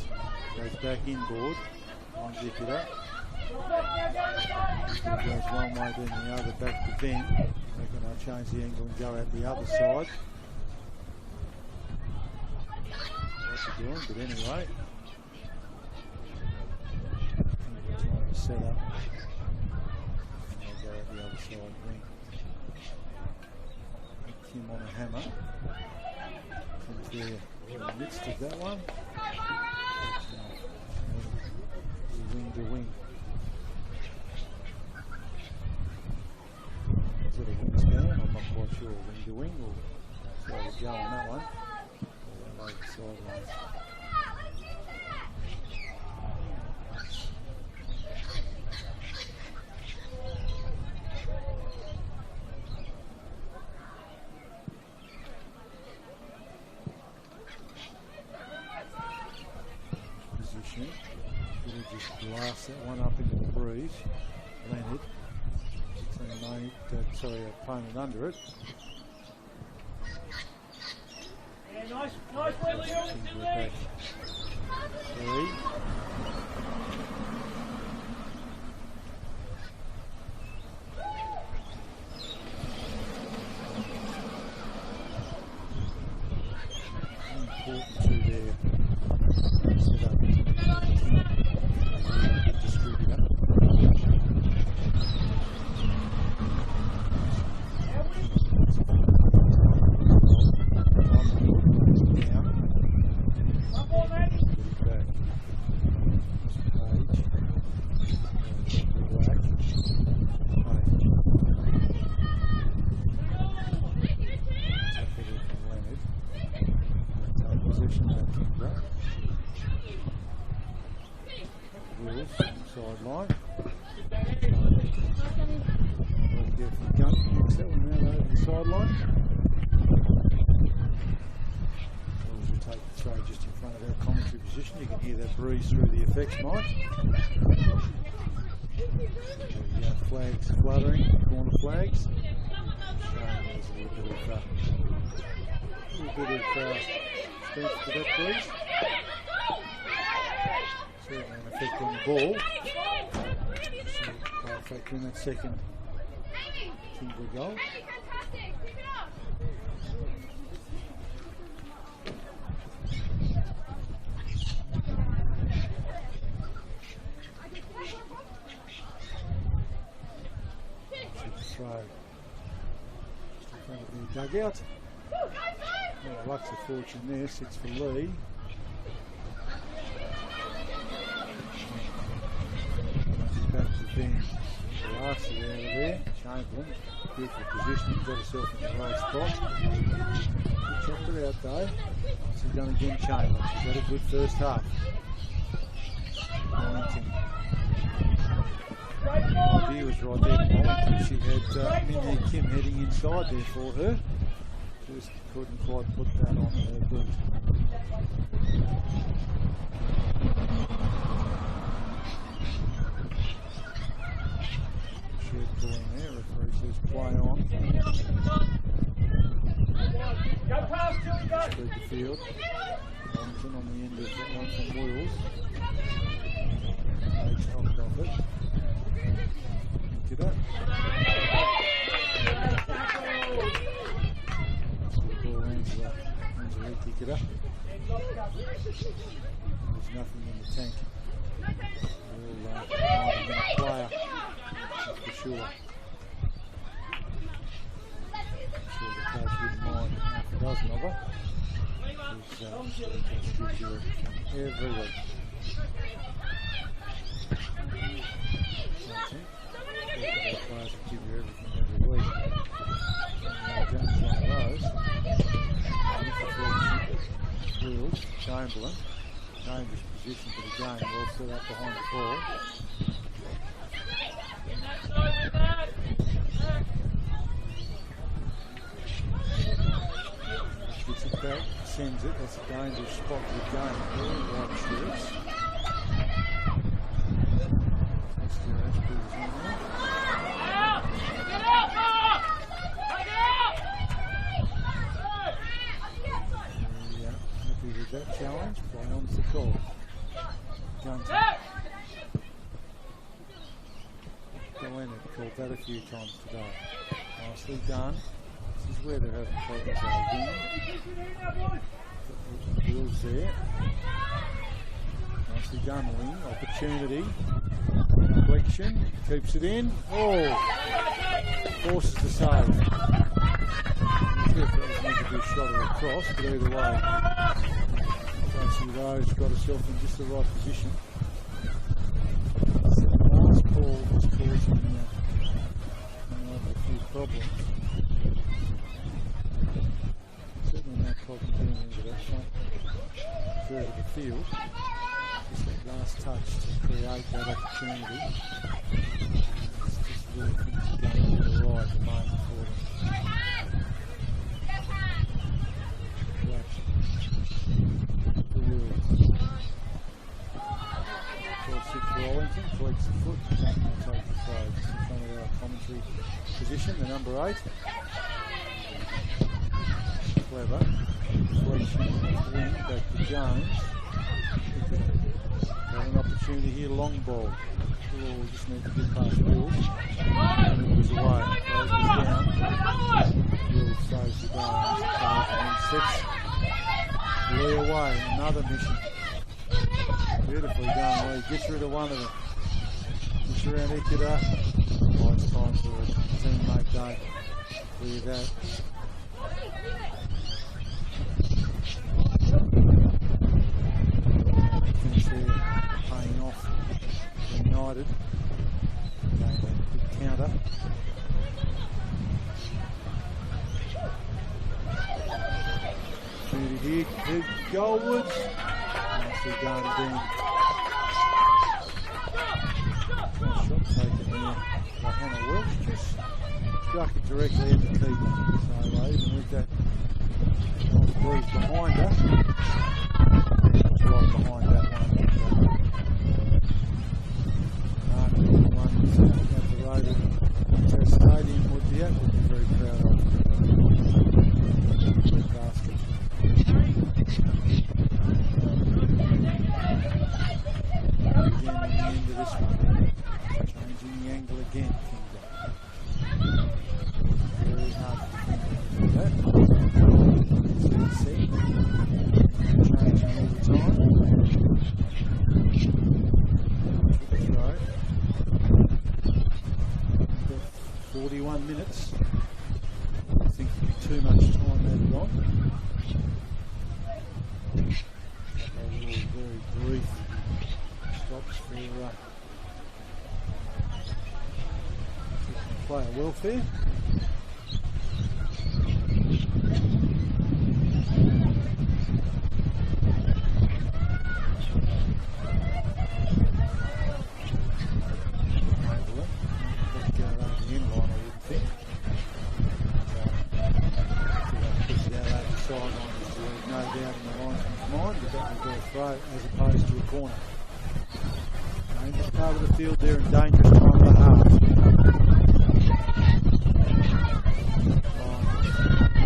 Goes back inboard, one zip it up. Still goes one way, then the other, back to Ben. Reckon I'll change the angle and go out the other side. What's he doing? But anyway, trying to set up. And I'll go out the other side wing. Kim on a hammer. Kim's there in the midst of that one. Wing to wing. Is it a wingspan? I'm not quite sure. Wing to wing, or so we go on that one. Or over the sidelines. Position. Just blast that one up into the breeze. Landed. Opponent under it. Yeah, nice play, Leon. Still there. 3. Important to their setup. Distributor. Sideline. Gun kicks that one out over the sideline. As we take the throw just in front of our commentary position, you can hear that breeze through the effects mic. The flags fluttering, corner flags. Showing there's a little bit of strength to that breeze. Certainly an effect on the ball. So, effect in that second Kingborough goal. Throw. front of their dugout. Oh, luck's a fortune there, sits for Lee. Back to Ben Larcy out of there. Chamberlain, beautiful positioning, got herself in the right spot. Good checked her out though. She's done again, Chamberlain. She's had a good first half. Wellington. The idea was right there for Wellington. She had Minhee Kim heading inside there for her. Just couldn't quite put that on her boot. Shared ball in there, referee says play on. Spread the field. Wellington on the end of that one from Wheels. Page knocked off it. Pick it up. Pick it up. There's nothing in the tank. We'll find a player, that's for sure. I'm sure the coach wouldn't mind half a dozen of her. Because she gives you everything every week. The players will give you everything every week. Jones one of those. Wheels, Chamberlain, dangerous position for the game, well set up behind the ball. Gets it back, sends it, that's a dangerous spot for the game. Very wide shirts. That's the Ashby's in there. That challenge, play on to the call. Gunter. Galena called that a few times today. Nicely done. This is where they're having problems again. Wheels there. Nicely done, Wing. Opportunity. Deflection. Keeps it in. Oh! Forces the save. I'm not sure if that was meant to be a shot or a cross, but either way. Fancy Rose got herself in just the right position. It's a nice ball that's causing a few problems. Certainly no problem getting into that front third of the field. Just that last touch to create that opportunity. It's just really things are going to the right at the moment for them. Wellington flex the foot, take the throw just in front of our commentary position, the number 8. Clever. Deflection, wing, back to Jones. Got an opportunity here, long ball. Oh, just need to get past Wills. And it was away. Throws it down. Wills saves the goal. And sets Lee away. Another mission. Beautifully done, Lee. Gets rid of one of them. Gets around Ikeda. Oh, it's time for a teammate day. Clear that. Finish there, paying off United. Again, a good counter. Opportunity here to Goldwoods. Nicely done, Dean. Shot taken there by Hannah Welch. Just struck it directly at the keeper. So even with that nice breeze behind her, it's right behind that one. One at the road at our stadium would be very proud of. Good basket. Again at the end of this one. Changing the angle again, Kingborough. Very hard to defend that. Changing all the time. Good throw. on. A little very brief stops for player welfare. As opposed to a corner. Dangerous part of the field there and dangerous time of the half.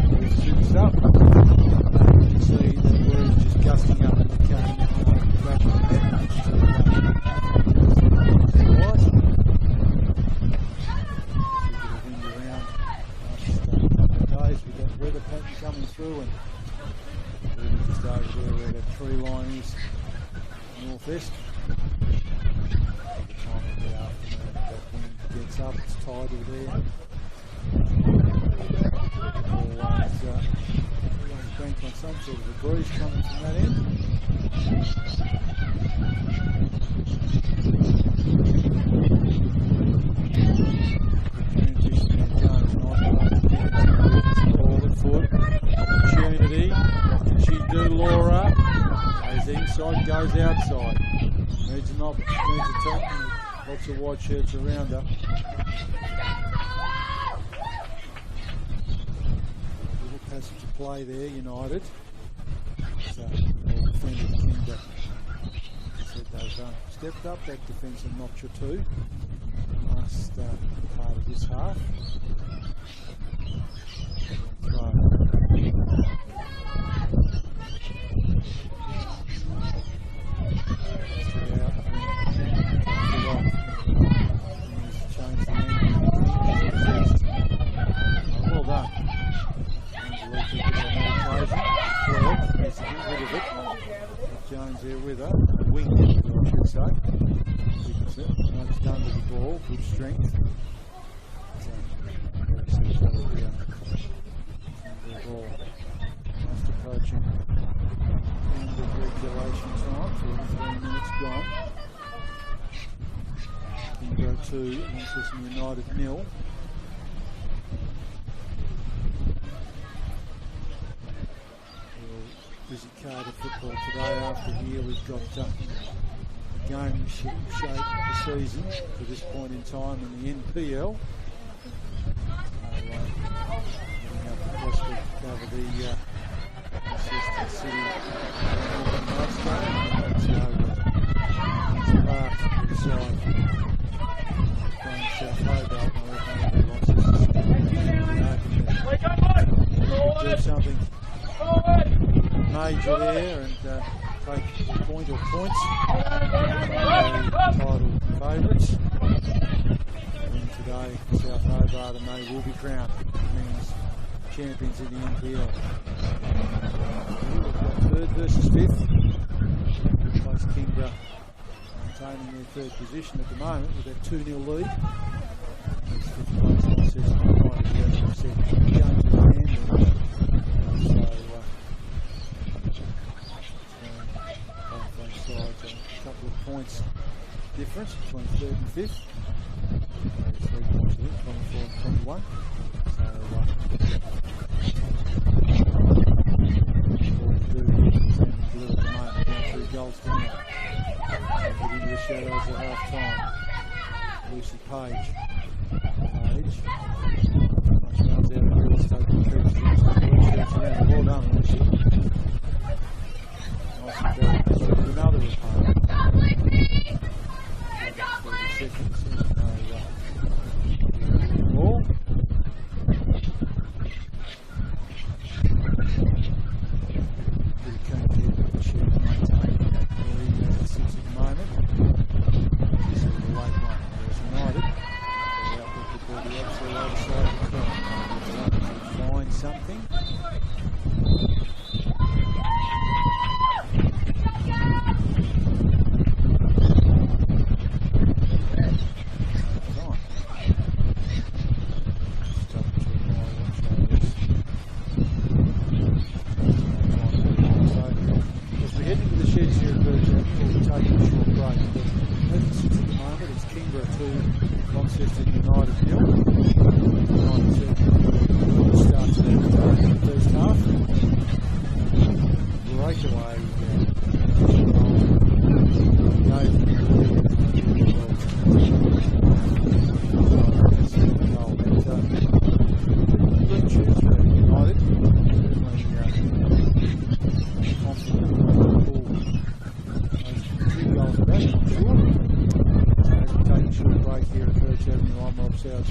Ball shoots up. You can see the breeze just gusting up and becoming back on the net. Days with that weather pattern coming through and really just over there where that tree line is, northwest. By the time of the afternoon, that wind gets up, it's tidal there. Always bank on some sort of a breeze coming from that end. Opportunity. What can she do, Laura? Goes inside, goes outside. Needs a turn. Lots of white shirts around her. Little passage of play there, United. So, well defended Kingborough. Said they've stepped up that defence a notch or two. Last part of this half. Well done. Jones there with her, the wing, I should say. Nice done to the ball, good strength. Ball just approaching end of regulation time, 43 minutes gone. Kingborough 2, Launceston United 0. We'll visit Carter football today. After here we've got the game shape of the season to this point in time in the NPL. Prospect to cover the Launceston City Milestone. That's over Sparks to the side. Playing South Hobart, I reckon Launceston do something major there and take a point or points. Title favourites. And today South Hobart and they will be crowned men's champions in the NPL. We've got third versus fifth. Good place Kingborough maintaining their third position at the moment with that 2-0 lead. Next fifth place Launceston United, as we've said, games in hand. So both sides a couple of points difference between third and fifth. 3 points to it, 24 and 21. Goals to now. Get into the shadows at half time. Lucy Page. Runs out of real estate and trips around. Well done, Lucy. Nice and very good. Another opponent. 30 seconds. continue or take a short break. But as it sits at the moment, it's Kingborough 2, Launceston United 0. United certainly start to that first half. Breakaway.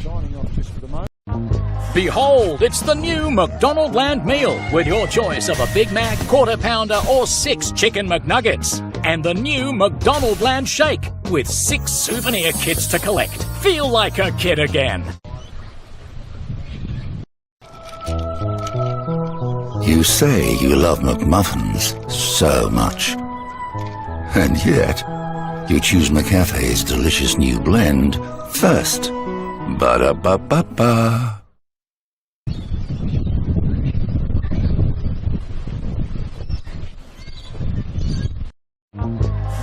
Signing off just for the moment. Behold, it's the new McDonald Land Meal with your choice of a Big Mac, Quarter Pounder or 6 Chicken McNuggets. And the new McDonald Land Shake with 6 souvenir kits to collect. Feel like a kid again. You say you love McMuffins so much. And yet, you choose McCafe's delicious new blend first. Ba-da-ba-ba-ba.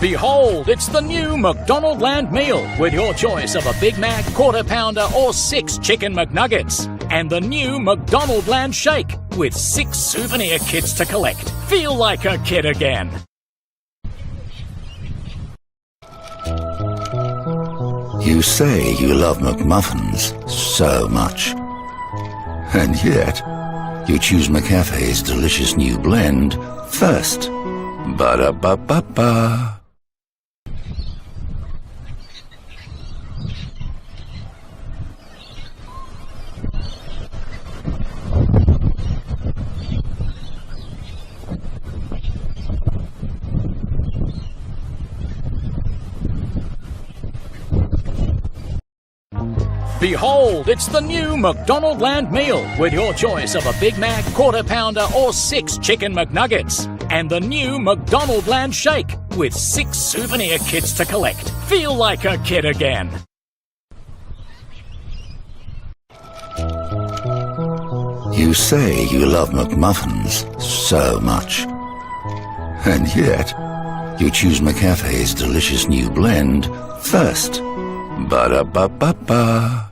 Behold, it's the new McDonald Land Meal with your choice of a Big Mac, Quarter Pounder or 6 Chicken McNuggets. And the new McDonald Land Shake with 6 souvenir kits to collect. Feel like a kid again. You say you love McMuffins so much. And yet, you choose McCafe's delicious new blend first. Ba-da-ba-ba-ba. Behold, it's the new McDonald Land Meal with your choice of a Big Mac, Quarter Pounder or 6 Chicken McNuggets. And the new McDonald Land Shake with 6 souvenir kits to collect. Feel like a kid again. You say you love McMuffins so much. And yet, you choose McCafe's delicious new blend first. Ba-da-ba-ba-ba.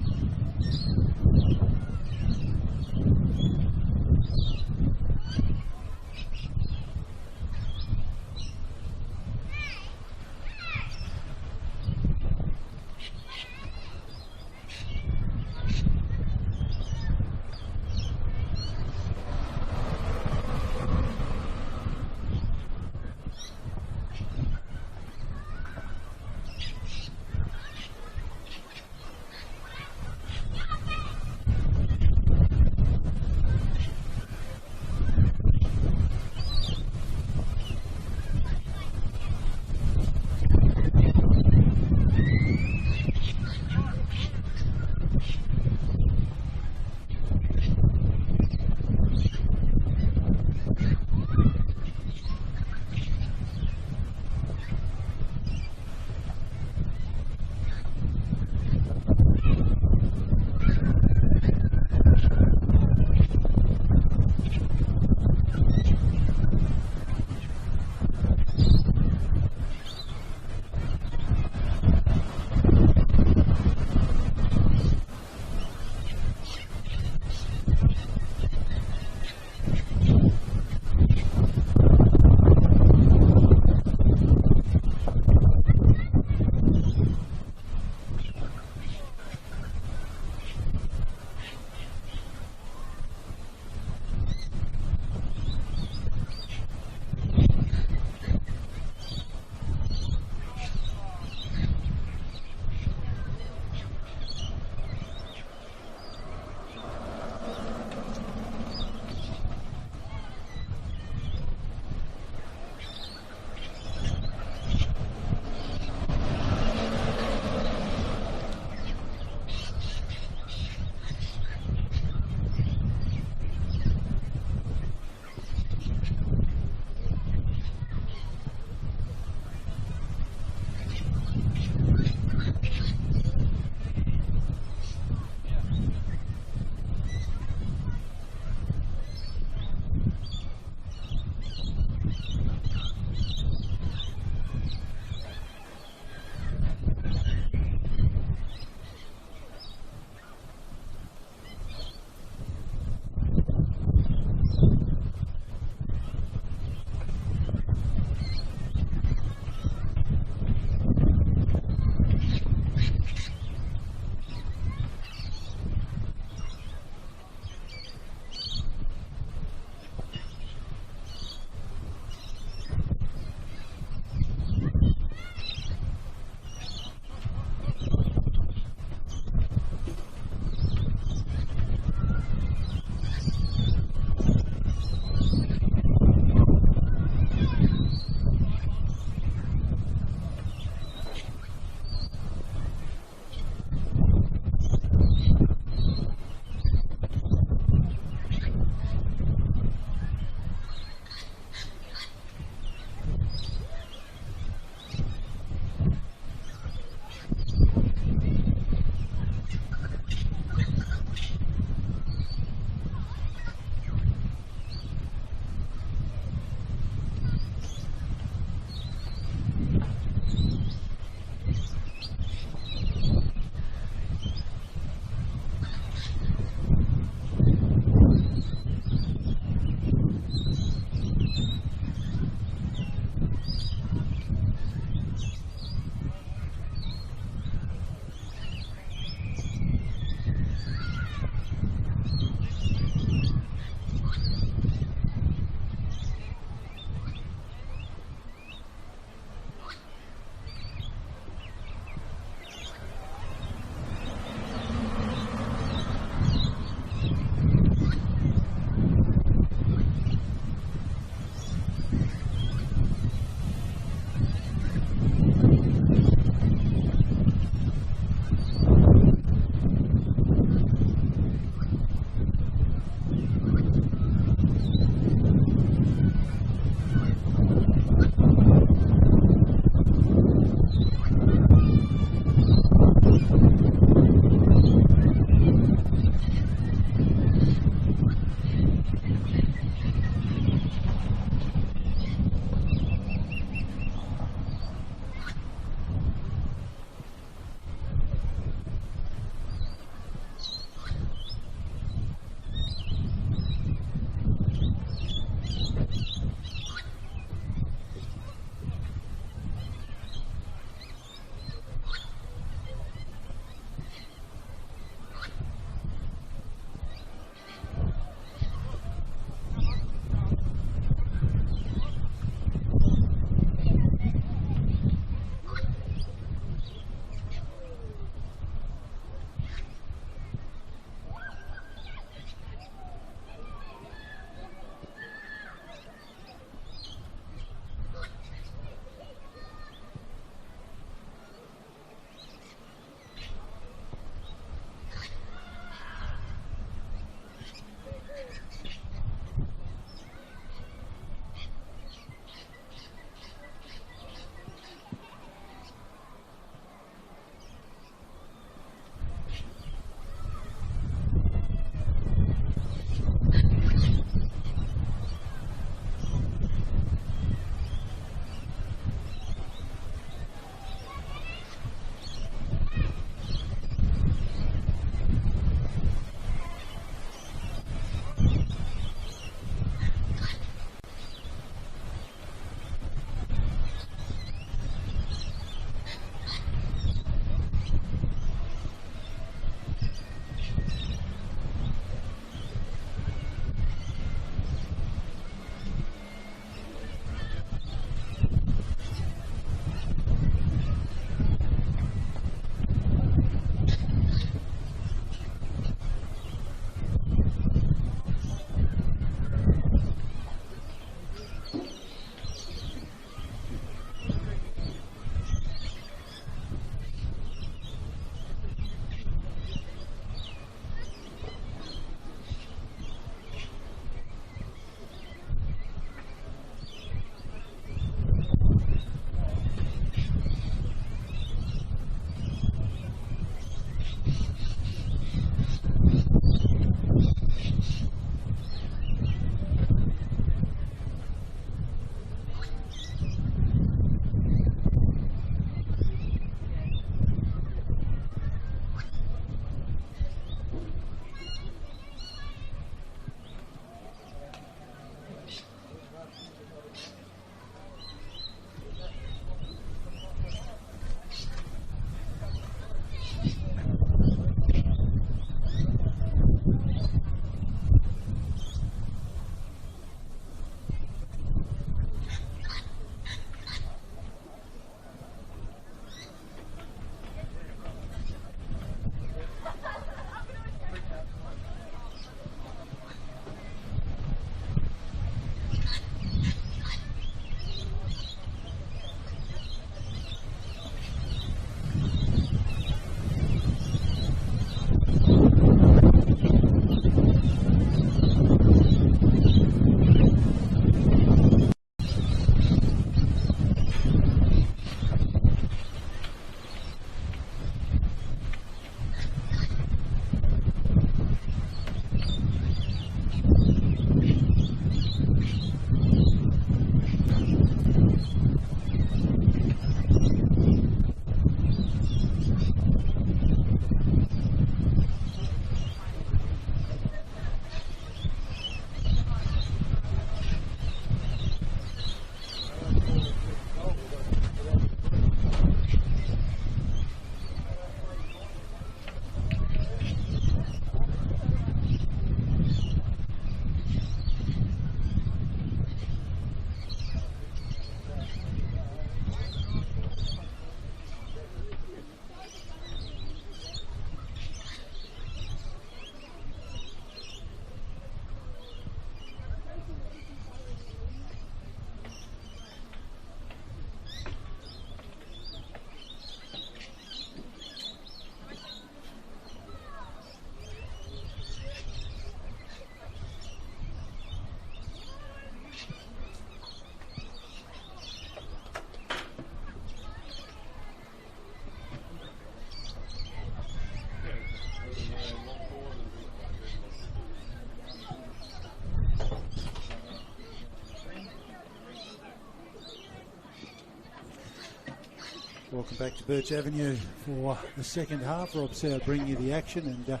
Welcome back to Birch Avenue for the second half. Rob Sow bringing you the action, and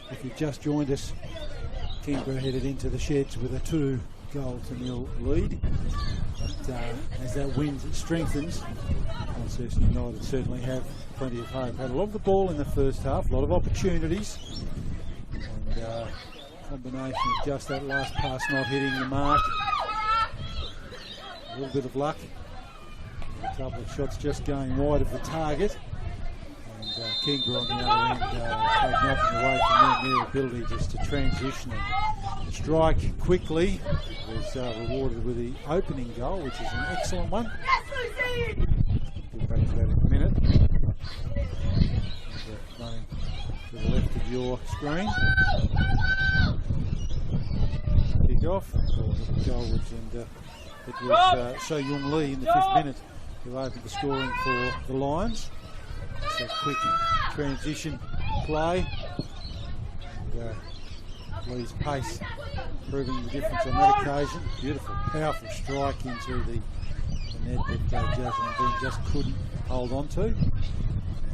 if you've just joined us, Kingborough headed into the sheds with a 2-0 lead. But as that wind strengthens, Launceston United certainly have plenty of hope. Had a lot of the ball in the first half, a lot of opportunities, and combination of just that last pass not hitting the mark. A little bit of luck. A couple of shots just going wide of the target. And Kingborough on the other end take nothing away from their ability just to transition and strike quickly. Was rewarded with the opening goal, which is an excellent one. Get back to that in a minute. Running to the left of your screen. Kick off. Goalwards, and it was So Young Lee in the 5th minute who opened the scoring for the Lions. It's a quick transition play. And, Lee's pace proving the difference on that occasion. Beautiful, powerful strike into the net that Jasmine Dean just couldn't hold on to. And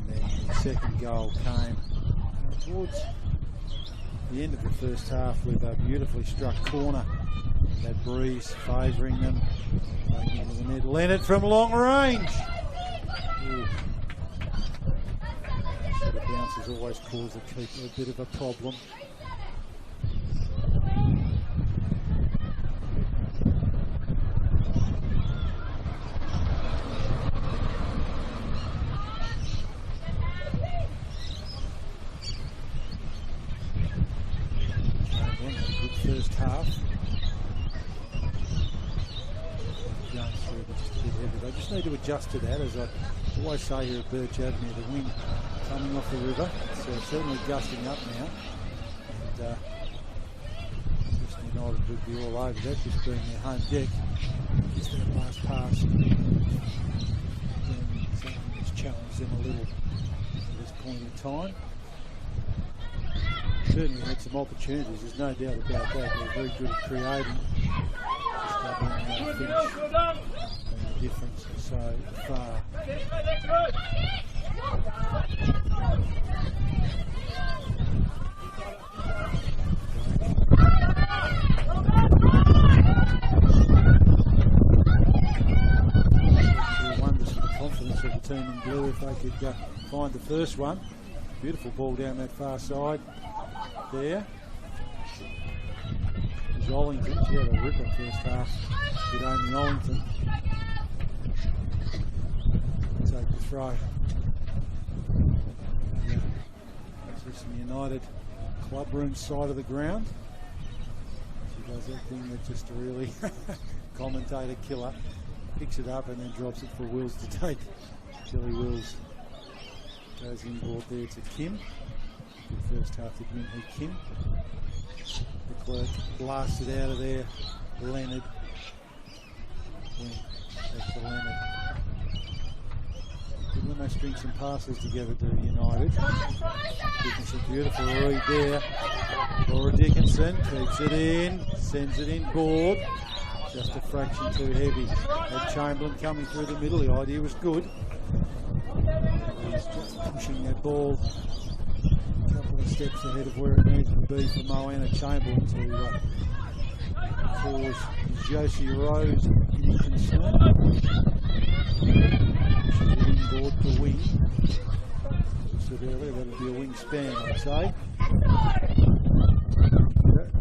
then the second goal came towards the end of the first half with a beautifully struck corner. That breeze favouring them. Going into the net. Leonard from long range. Ooh. Sort of bounces always cause the keeper a bit of a problem. Good first half. They just need to adjust to that, as I always say here at Birch Avenue. The wind coming off the river, it's certainly gusting up now, and Launceston United would be all over that, just being their home deck. Just that last pass, and something that's challenged them a little at this point in time. Certainly had some opportunities, there's no doubt about that. They're very good at creating. Just not being able to finish. And the difference so far. Wonders for the confidence of the team in blue if they could find the first one. Beautiful ball down that far side there. There's Ollington. She had a ripper first half with Amy Ollington. Take the throw. Launceston United club room side of the ground. She does that thing that just a really commentator killer. Picks it up and then drops it for Wills to take. Kelly Wills goes inboard there to Kim. Good first half to Minhee Kim. The clerk blasted out of there. Leonard. Back to Leonard. When they string some passes together to United. Dickinson, beautiful read there. Laura Dickinson keeps it in, sends it inboard. Just a fraction too heavy. Had Chamberlain coming through the middle. The idea was good. He's just pushing that ball a couple of steps ahead of where it needs to be for Moana Chamberlain to cause Josie Rose any concern. She's inboard to wing. As I said earlier, that'll be a wing span, I'd say.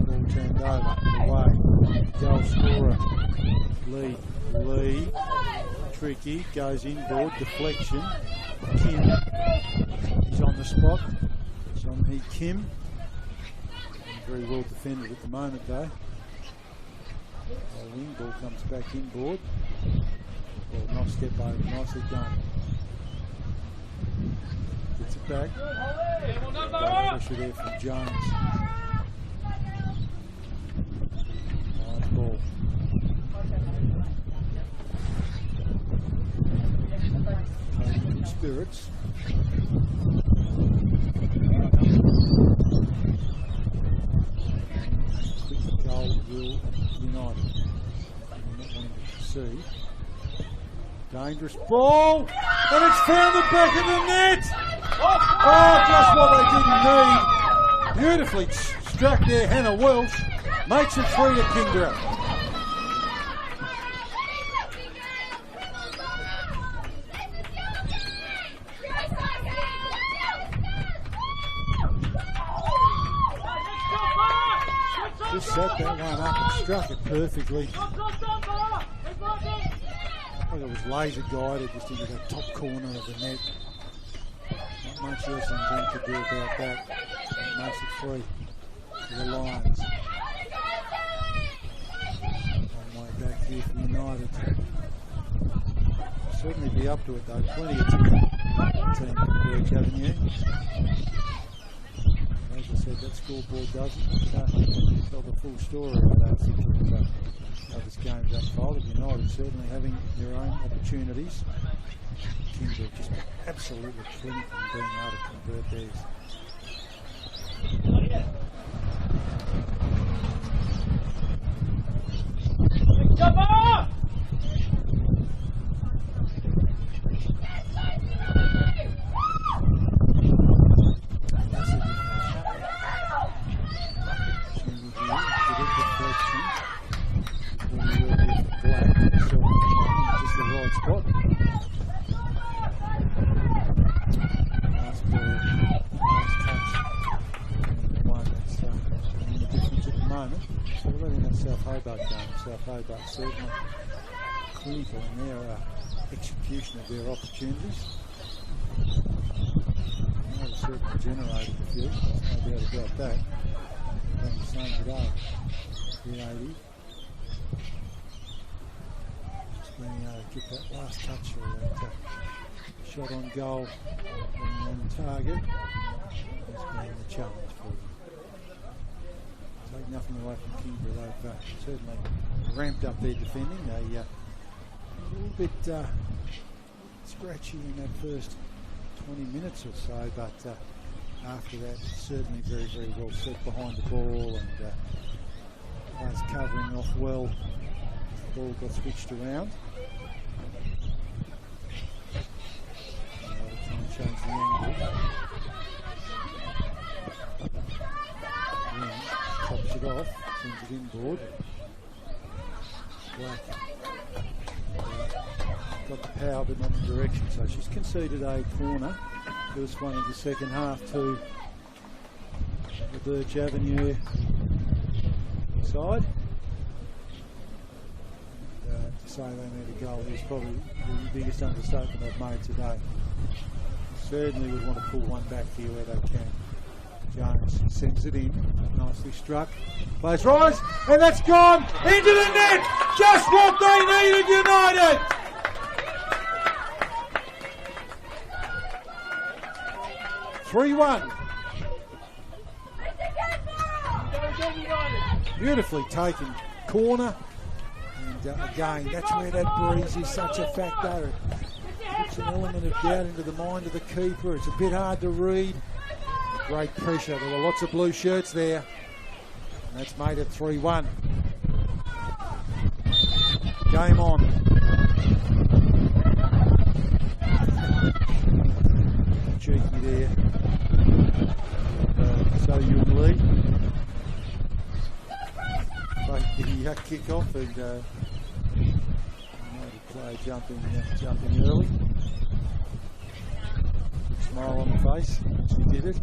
Ball turned over, away. Goal scorer, Lee. Tricky, goes inboard, deflection. Kim is on the spot. It's on me, Kim. Very well defended at the moment, though. Wing ball comes back inboard. Well, nice step over, nicely done. Gets it back. Pressure there from Jones. Nice ball. Good spirits. Quick goal will United. Not wanting to see. Dangerous ball, and it's found the back of the net. Oh, just what they didn't need. Beautifully struck there, Hannah Welsh. Makes it 3 to Kingborough. Just set that one up and struck it perfectly. Like it was laser guided just into the top corner of the net. Not much else in them to do about that. It makes it 3 for the Lions. One way back here for United. Certainly be up to it though. Plenty of team at Burge Avenue. As I said, that scoreboard doesn't tell the full story, I don't think, of how this game's unfolded. United certainly having their own opportunities. Kingborough just absolutely clinical in being able to convert theirs. But certainly clinical in their execution of their opportunities. They've certainly generated a few, there's no doubt about that. Done the same today. Creative. Just being able to get that last touch or that shot on goal on target has been the challenge for them. Take nothing away from Kingborough. They've certainly ramped up their defending. They a little bit scratchy in that first 20 minutes or so, but after that, certainly very, very well set behind the ball and players covering off well. The ball got switched around. They'll try and change the angle. Chops it off, sends it inboard. Black got the power but not the direction, so she's conceded a corner. First one in the second half to the Burge Avenue side. To say they need a goal is probably the biggest understatement they've made today. Certainly would want to pull one back here where they can. Jones sends it in, nicely struck. Plays rise, and that's gone into the net. Just what they needed, United. (3-1). Beautifully taken corner, and again, that's where that breeze is such a factor. It puts an element of doubt into the mind of the keeper. It's a bit hard to read. Great pressure. There were lots of blue shirts there. And that's made it 3-1. Game on. Cheeky there. So you and Lee. Take the kick off and the player jumping early. Smile on the face, she did it.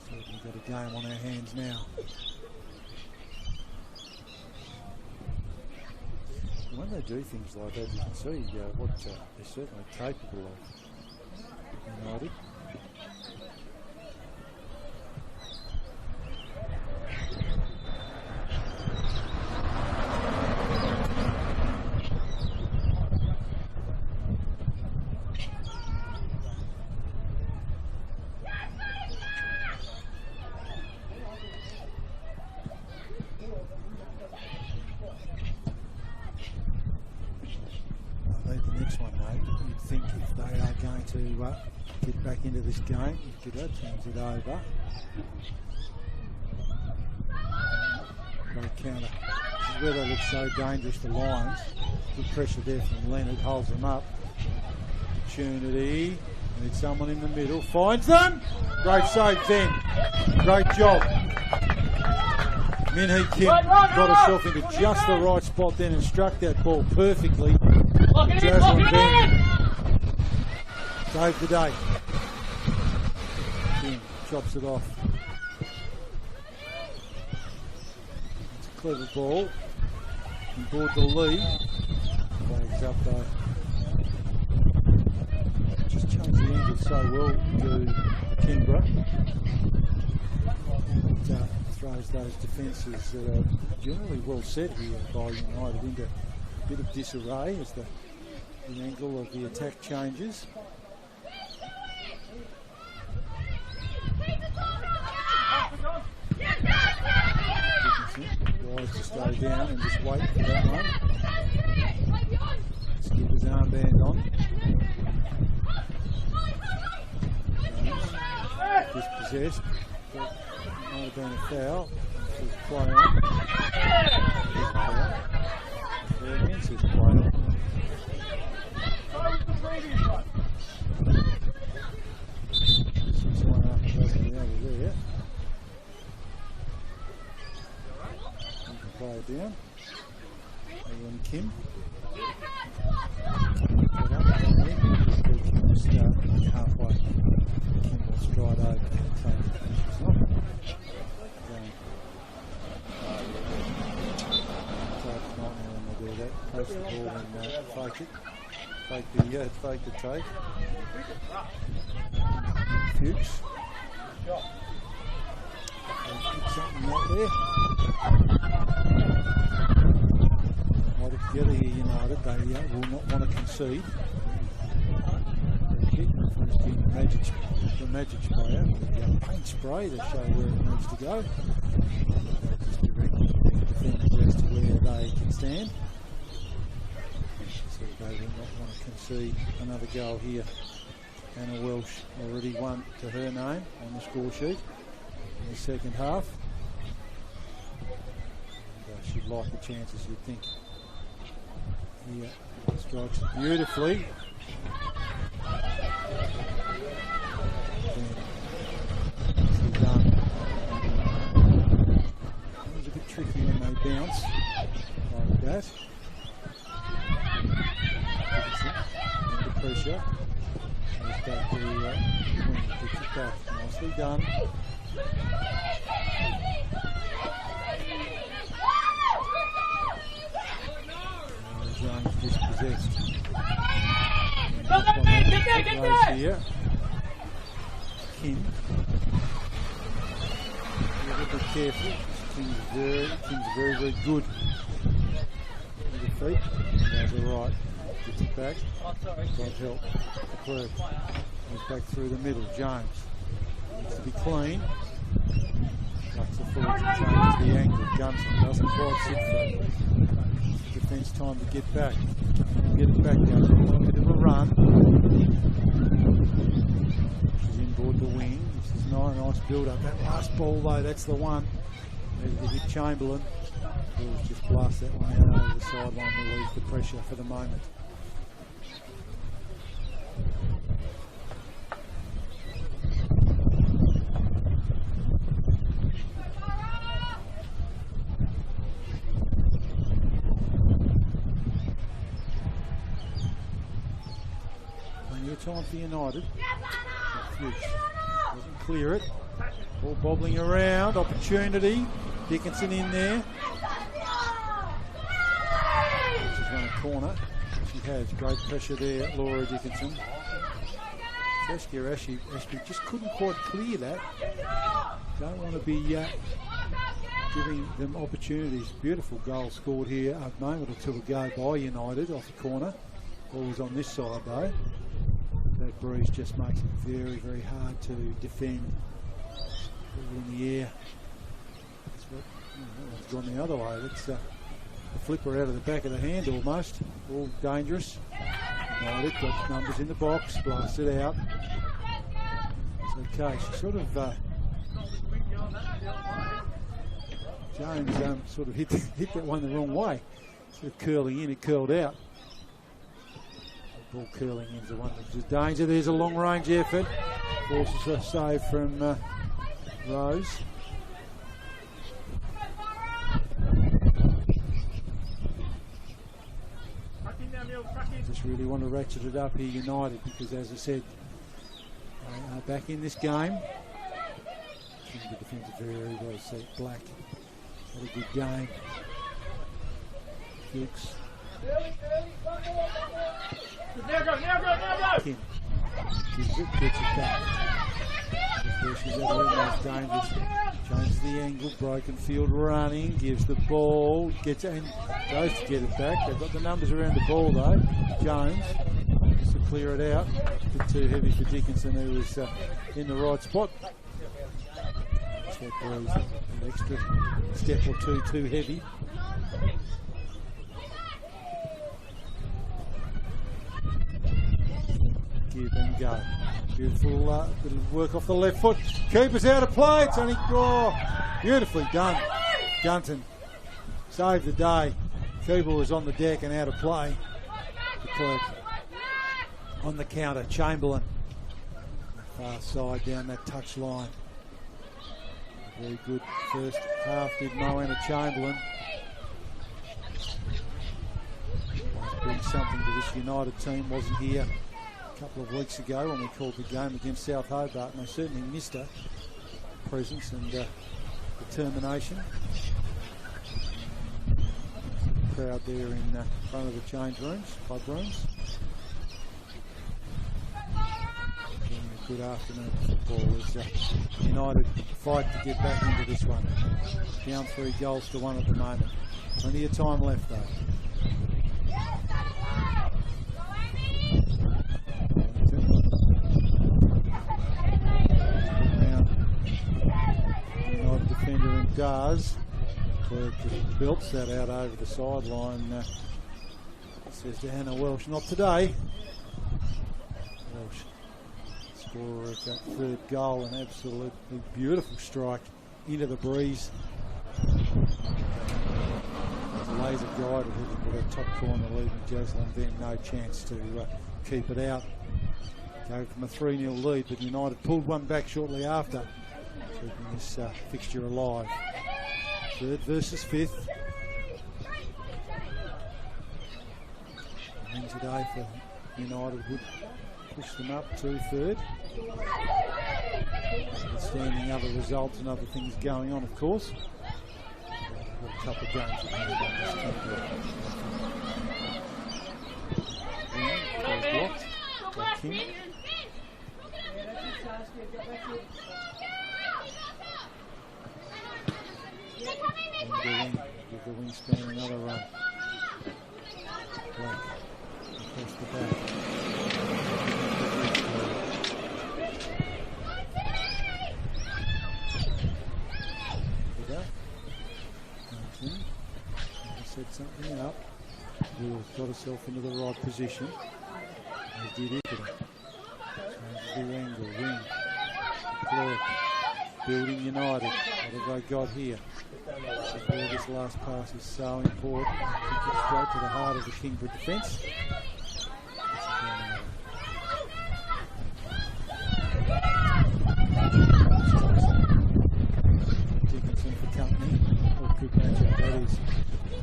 So we've got a game on our hands now. When they do things like that, you can see what they're certainly capable of. United. think if they are going to get back into this game, Kidder turns it over. Great counter. This is where they look so dangerous, the Lions. Good pressure there from Leonard, holds them up. Opportunity. Need someone in the middle. Finds them. Great save, Ben. Great job. Minhee Kim got herself into just the right spot then and struck that ball perfectly. Jaslyn Ben saved the day. Kim chops it off. It's a clever ball. On board the lead. Flags up though. Just changed the angle so well to Kingborough. Throws those defences that are generally well set here by United into a bit of disarray as the angle of the attack changes. Wise to stay down and just wait for that one. Skipper's armband on. Dispossessed. Might have been a foul. There's play on. There again says play on. Someone after that out of there. You can play it down. Everyone Kim. Start halfway. Kim will stride over. Post the ball and fake it. Fake the take. Fuchs. Pick something out there. Hold it together here, United. They will not want to concede. The magic spray out with the paint spray to show where it needs to go. Just directing the defenders as to where they can stand. So they will not want to concede another goal here. Anna Welsh already won to her name on the score sheet in the second half. And, she'd like the chances, you'd think. Here, strikes it beautifully. Done. It was a bit tricky when they bounce like that. Under pressure. Goes back to the wing, gets it back. Nicely done. Jones dispossessed. Get there! Here. Kim. A little bit careful. Kim's very, very good with the feet. Goes to the right. Gets it back. Got help. The clerk. Goes back through the middle. Jones. Needs to be clean. Ducks the forward to change the angle. Gunson doesn't quite sit for it. Defence time to get back. Get it back, goes on a bit of a run. She's inboard the wing. This is nice build up. That last ball though, that's the one. Ready to hit Chamberlain. Bulls just blast that one out over the sideline, relieve the pressure for the moment. Time for United. Fuchs doesn't clear it. Ball bobbling around. Opportunity. Dickinson in there. She's run a corner. She has great pressure there, Laura Dickinson. Saskia Ashby just couldn't quite clear that. Don't want to be giving them opportunities. Beautiful goal scored here. A moment or two ago by United off the corner. Ball was on this side though. That breeze just makes it very, very hard to defend. In the air. It's gone the other way. It's a flipper out of the back of the hand almost. All dangerous. United got numbers in the box, blasts it out. It's okay. She sort of Jones sort of hit that one the wrong way. Instead of curling in, it curled out. The ball curling into the one that was danger. There's a long range effort. Forces a save from Rose. Just really want to ratchet it up here, United, because as I said, they are back in this game. The defence is very well set. Black had a good game. Fuchs. Now go! Kim gives it, gets it back. She's out there, dangerous. Changes the angle, broken field running, gives the ball, gets it and goes to get it back. They've got the numbers around the ball though. Jones has to clear it out. A bit too heavy for Dickinson, who was in the right spot. That breeze, an extra step or two too heavy. Give and go. Beautiful bit of work off the left foot. Keeper's out of play. It's only beautifully done. Gunton saved the day. Keeper was on the deck and out of play. The clerk on the counter. Chamberlain. Far side down that touch line. Very good first half did Moana Chamberlain. Always brings something to this United team. Wasn't here a couple of weeks ago when we called the game against South Hobart, and they certainly missed her presence and determination. Crowd there in front of the change rooms, club rooms. Good afternoon football as United fight to get back into this one. Down 3 goals to 1 at the moment. Plenty of time left though. United defender and does. Clerk just belts that out over the sideline. Says to Hannah Welsh, not today. Welsh. Scorer of that 3rd goal, an absolutely beautiful strike into the breeze. Laser guided it with a top corner, leaving Jocelyn then no chance to keep it out. Go from a 3-0 lead, but United pulled one back shortly after, keeping this fixture alive. 3rd versus 5th. And today for United would push them up to 3rd. Outstanding other results and other things going on, of course. Got a couple of games at hand on this blocked. Got King. Give the wingspan another run. Black across the back. Set something up. Will got herself into the right position. As did Italy. Changes the angle. Wing. Clerk. Building United. What have they got here? This last pass is so important. Kick it straight to the heart of the Kingborough defence. Dickinson for company. What good matchup that is.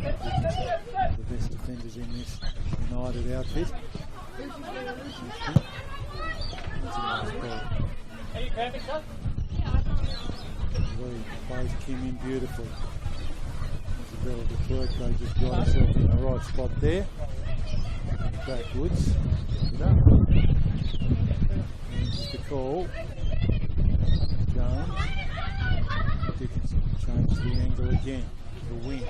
The best defenders in this United outfit. Lee plays Kim in beautiful. Isabella de Klerk, they just got herself in the right spot there. Backwards. Just a call. Jones. Dickinson changes the angle again. The wing.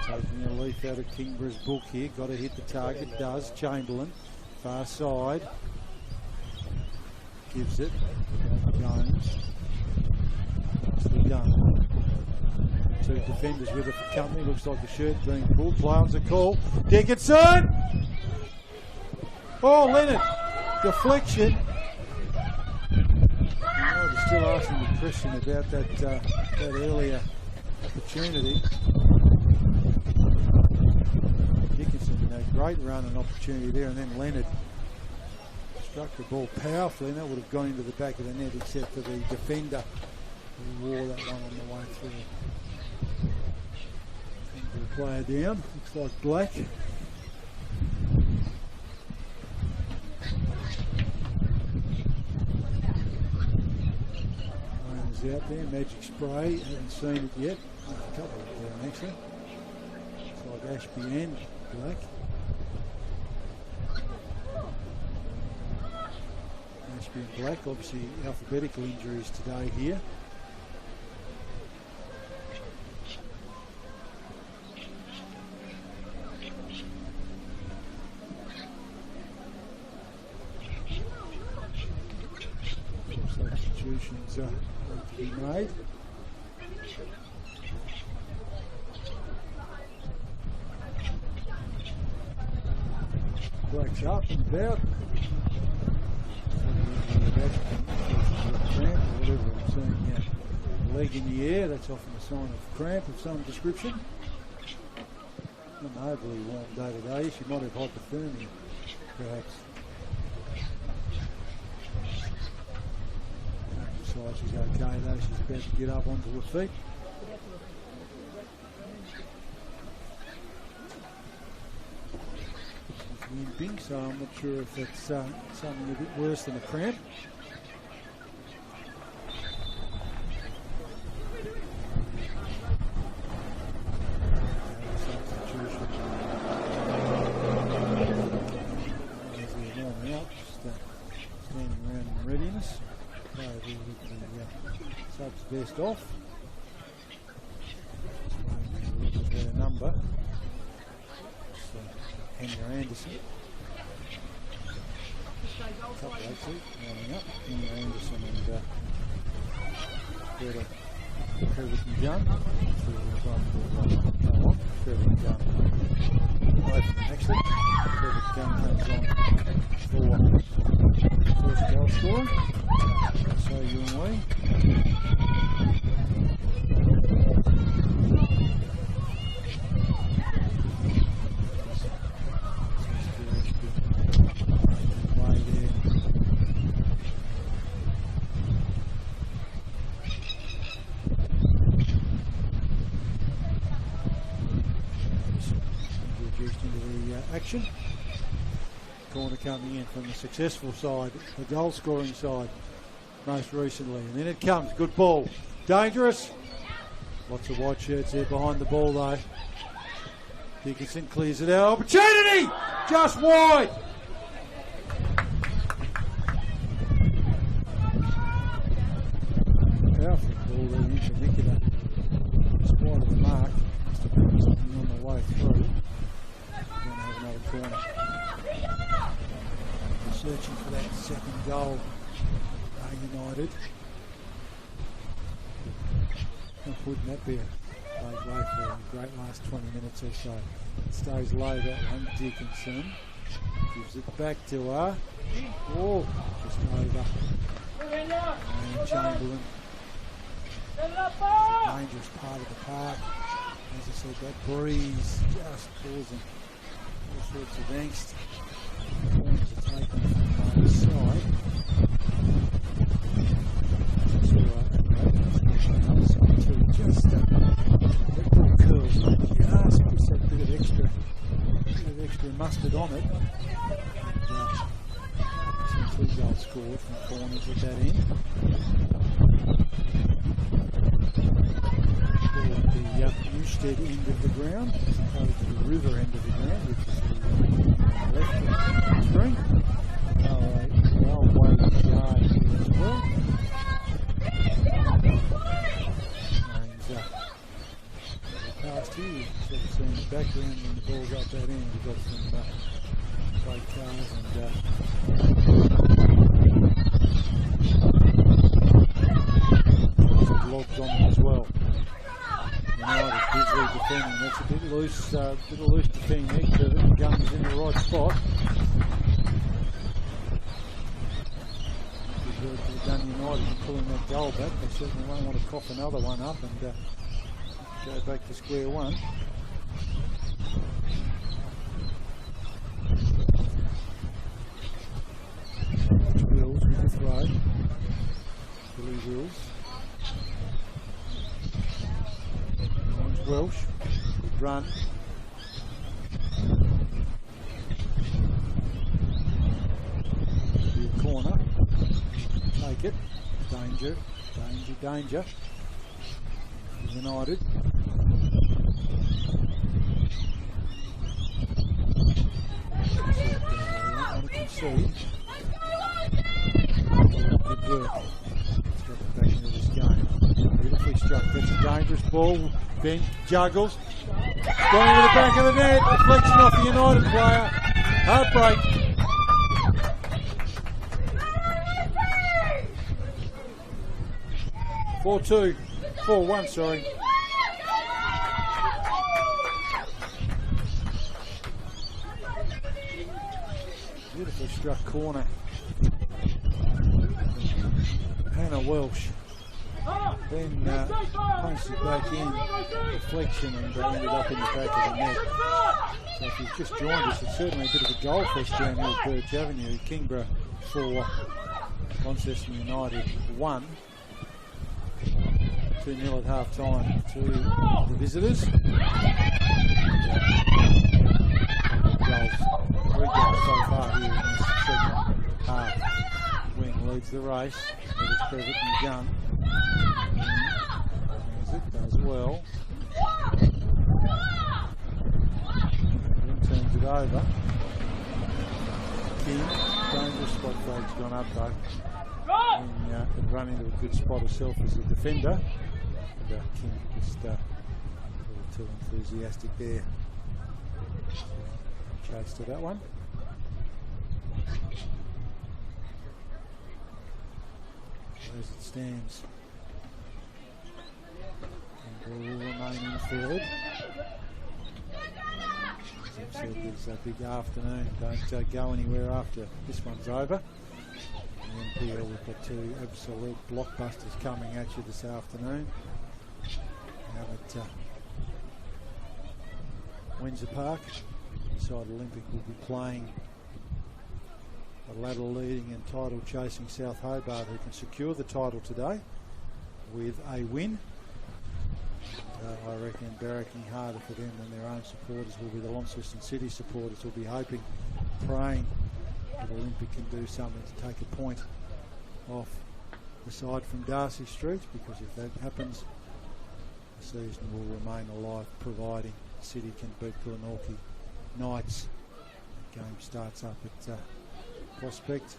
Taking a leaf out of Kingborough's book here. Got to hit the target. Does. Chamberlain. Far side. Gives it. Jones. Nicely done. 2 defenders with it for company. Looks like the shirt being pulled. Play on's a call. Dickinson! Oh, Leonard, deflection. United still asking the question about that earlier opportunity. Dickinson, a great run and opportunity there, and then Leonard struck the ball powerfully, and that would have gone into the back of the net, except for the defender who wore that one on the way through. The player down, looks like Black. Ryan's out there, Magic Spray, haven't seen it yet. A couple of them down actually. Looks like Ashby and Black. Ashby and Black, obviously alphabetical injuries today here. Substitutions are to be made. Black's up and about. Cramp or whatever I'm seeing here. Leg in the air, that's often a sign of cramp of some description. Not an overly warm day today. She might have hypothermia, perhaps. Decides she's okay though, she's about to get up onto her feet. Limping, so I'm not sure if it's something a bit worse than a cramp. Substitution. As we warm out, just standing around in readiness. Player there with the subs vest off. Just waiting a little bit of their number. Henry Anderson. Couple actually, warming up. Henry Anderson and Greta Trevitt Gunn. Trevitt Gunn. Both actually. Trevitt Gunn comes on for first goal scorer. So Yung Wei. Action. Corner coming in from the successful side, the goal scoring side most recently, and then it comes, good ball, dangerous, lots of white shirts there behind the ball though. Dickinson clears it out, opportunity, just wide. Powerful ball there into Nicola, just wide of the mark, must have been something on the way through. Corner. Searching for that second goal. United. Wouldn't that be a great way for a great last 20 minutes or so? It stays low, that one. Dickinson gives it back to her. Oh, just over. And Chamberlain. Dangerous part of the park. As I said, that breeze just causing all sorts of angst. Corners are taken from either side. That's all right. The other side too. Just that ball curls. Just puts that bit of extra mustard on it. And, 2 goals scored from corners at that end. The Newstead end of the ground, as opposed to the River end of the ground, which is the left of the screen. Railway yard here as well. And past here, you sort of see in the background when the ball's up that end, you've got some great cars and some logs on them as well. United busily defending. That's a bit of loose defending there. The gun is in the right spot. done United in pulling that goal back. They certainly won't want to cough another one up and go back to square one. Wills with the throw. Billy Wills. Welsh. Good run. Good corner. Take it. Danger. Danger. Danger. United. Want to concede. Good work. Let's get back into this game. Beautifully struck. That's a dangerous ball. Ben juggles. Gone into the back of the net. Deflection off the United player. Heartbreak. (4-2). 4-1, sorry. Beautifully struck corner. Hannah Welsh. Then punched it back in, deflection, and ended up in the back of the net. So if you've just joined us, it's certainly a bit of a goal fest down here at Birch Avenue. Kingborough 4, Launceston United 1. 2-0 at half time to the visitors. 3 goals so far here in this second half. Wing leads the race. Let us Previtt and Gunn. It does well. Turns it over. King, dangerous spot flag's gone up though. And can run into a good spot herself as a defender. And King just a little too enthusiastic there. Chase to that one. As it stands. And will remain in third. As I've said, it's a big afternoon. Don't go anywhere after this one's over. In the NPL, we've got 2 absolute blockbusters coming at you this afternoon. Now at Windsor Park, inside Olympic will be playing a ladder leading and title chasing South Hobart, who can secure the title today with a win. I reckon barracking harder for them than their own supporters will be the Launceston City supporters, who will be hoping, praying that Olympic can do something to take a point off the side from Darcy Street, because if that happens, the season will remain alive, providing City can beat Glenorchy Knights. The game starts up at Prospect.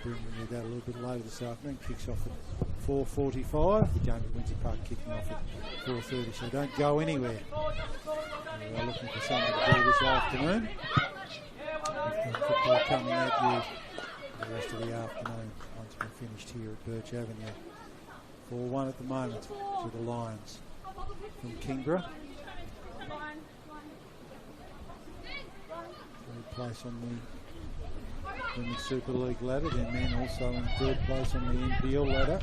We'll be bringing you that a little bit later this afternoon. Kicks off at 4:45. The game at Windsor Park kicking off at 4:30. So don't go anywhere. We are looking for something to do this afternoon. With football coming at you the rest of the afternoon once we're finished here at Birch Avenue. 4-1 at the moment to the Lions from Kingborough. Third place on the Women's Super League ladder, their men also in third place on the NPL ladder.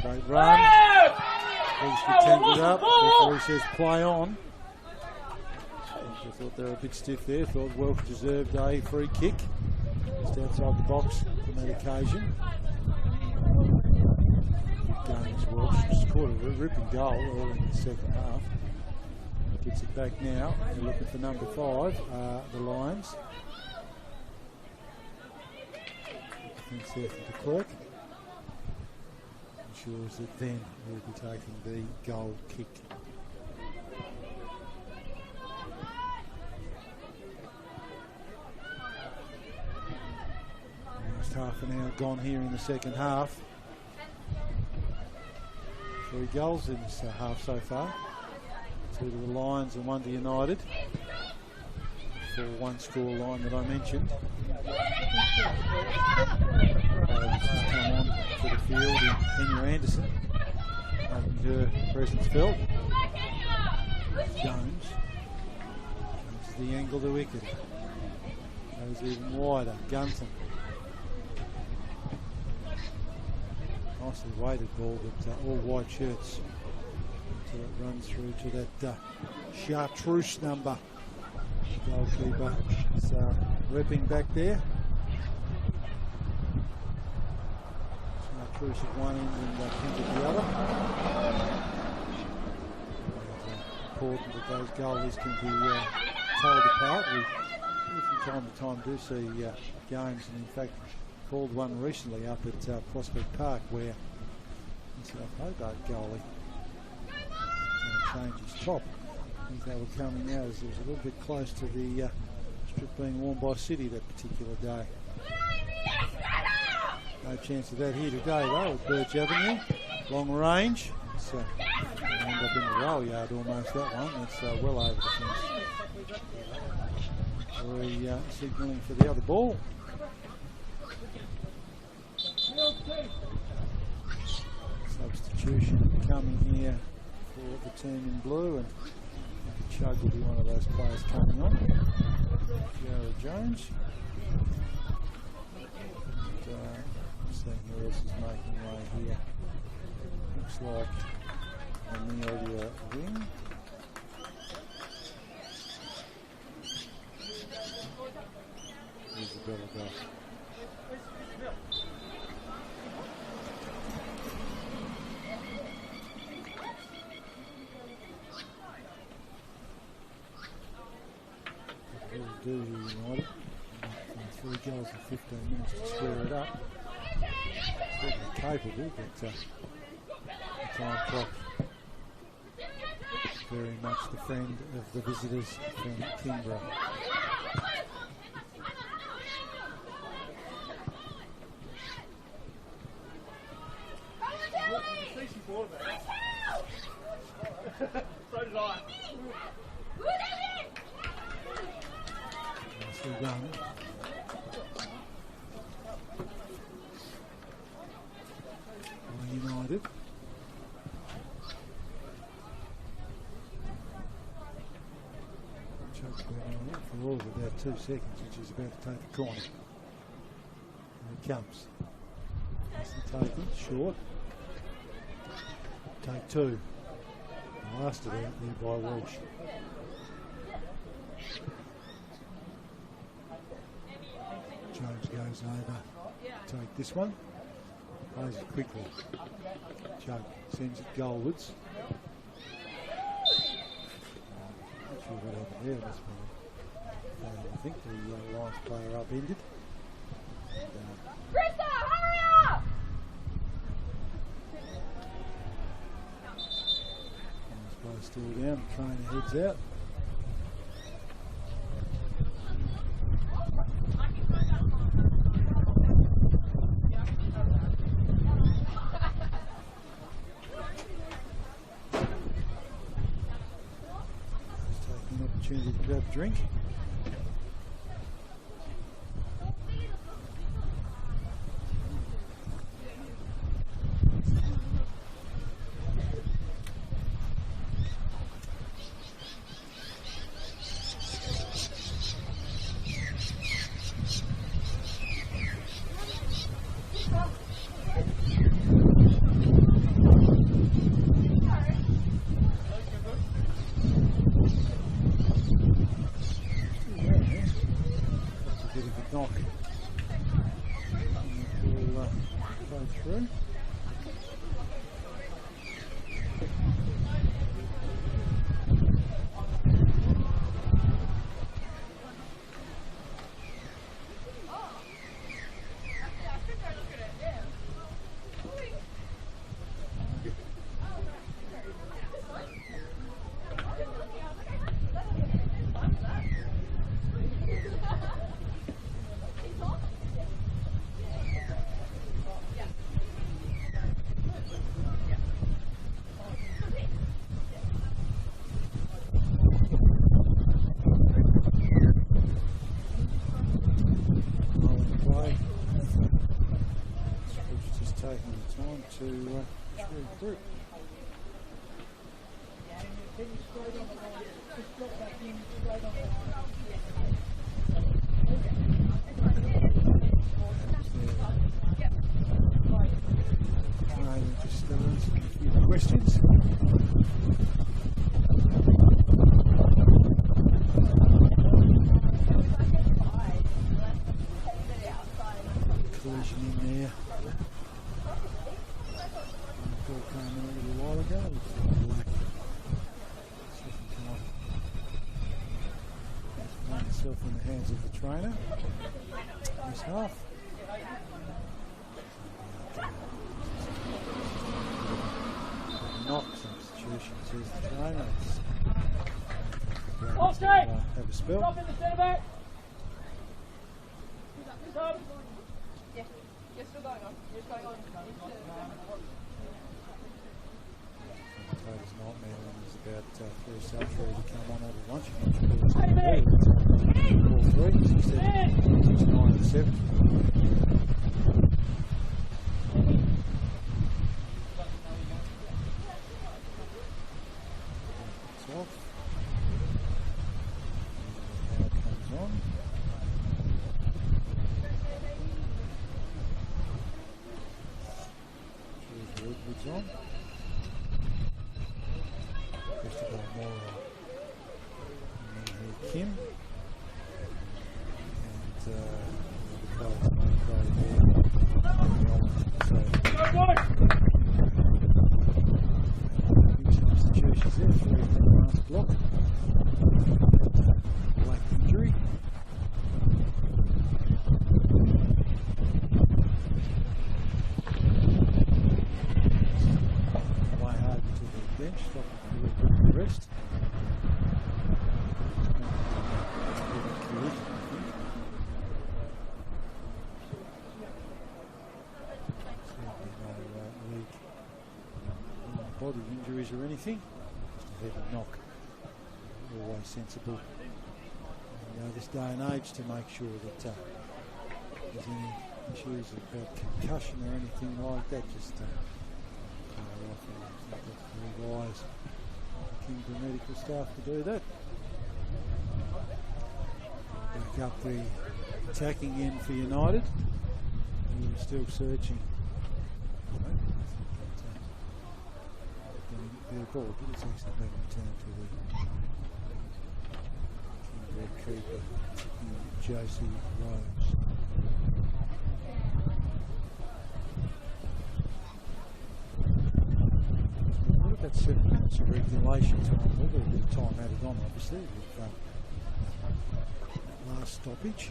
Great run. Legs get tangled up. Referee says play on. I thought they were a bit stiff there. Thought Welsh deserved a free kick just outside the box on that occasion. Games Welsh scored a ripping goal early in the second half. Gets it back now. They're looking for number 5, the Lions. Defence there for de Klerk. Ensures that then we'll be taking the goal kick. Almost half an hour gone here in the second half. 3 goals in this half so far. 2 to the Lions and 1 to United. 4-1 score line that I mentioned. Just come on to the field in Kenya Anderson, making her presence felt. Jones changes the angle to wicket. Goes even wider. Gunton Nicely weighted ball, but all white shirts. So it runs through to that chartreuse number. Goalkeeper is repping back there. Chartreuse at one end and Kent at the other. It's important that those goalies can be told apart. We from time to time do see games, and in fact called one recently up at Prospect Park where the South Hobart goalie changed his top. I think they were coming out as it was a little bit close to the strip being worn by City that particular day. No chance of that here today though at Birch Avenue. Long range. It's end up in the rail yard almost, that one. It's well over the fence. We're signalling for the other ball. Substitution coming here for the team in blue, and Chug will be one of those players coming on. Jared Jones. Seeing who else is making way here. Looks like Amelia Wing. Isabella Goff. Do United. 3 goals in 15 minutes to square it up. Certainly capable, but the time clock very much the friend of the visitors from Kingborough. So did I. Nicely done. United. Chuck's been on it for all of about 2 seconds, which is about to take the corner. Here it comes. Nicely taken, short. Take 2. Blasted out there by Walsh. Jones goes over. Take this one. Plays it quickly. Chug sends it goalwards. Not sure what happened there. That's I think the Lions player upended. Krista, hurry up! Lions player still down. The trainer heads out. Opportunity to grab a drink. himself in the hands of the trainer this half. Knock substitution, says the trainer. Have a spell. Stop in the centre back. Stop. Yeah, you're still going on. You're just going on. Taylor's nightmare when he's about 3 subs ready to come on over lunch. Ball 3, 6, 7, 6, 9 and 7. It's off. Now it comes on. Here's Woodward's on. Christopher Moore and Kim. And the players make great there. So, big substitutions there, 3 in the last block. Black injury. Way hard to the bench, stopping for the rest. Body injuries or anything, just a heavy knock. Always sensible in this day and age to make sure that there's any issues about concussion or anything like that, just pay off. I think that's very wise for Kingborough medical staff to do that. Back up the attacking end for United. We're still searching. Their ball, but it's actually been returned to the Kingborough keeper, Josie Rose. What about 7 minutes of regulation time? A little bit of time added on, obviously, with that last stoppage.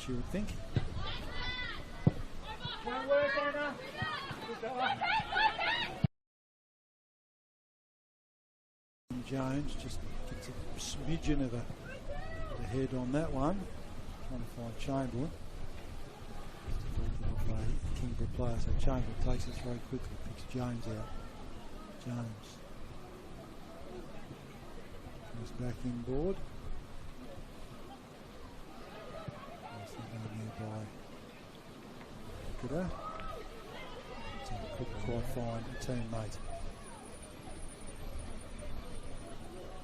You would think. Can't work, Anna. Jones just gets a smidgen of a head on that one. Trying to find Chamberlain. Kingborough player, so Chamberlain takes it very quickly, picks Jones out. Jones goes back inboard. Nearby Kidder. So couldn't quite find a teammate.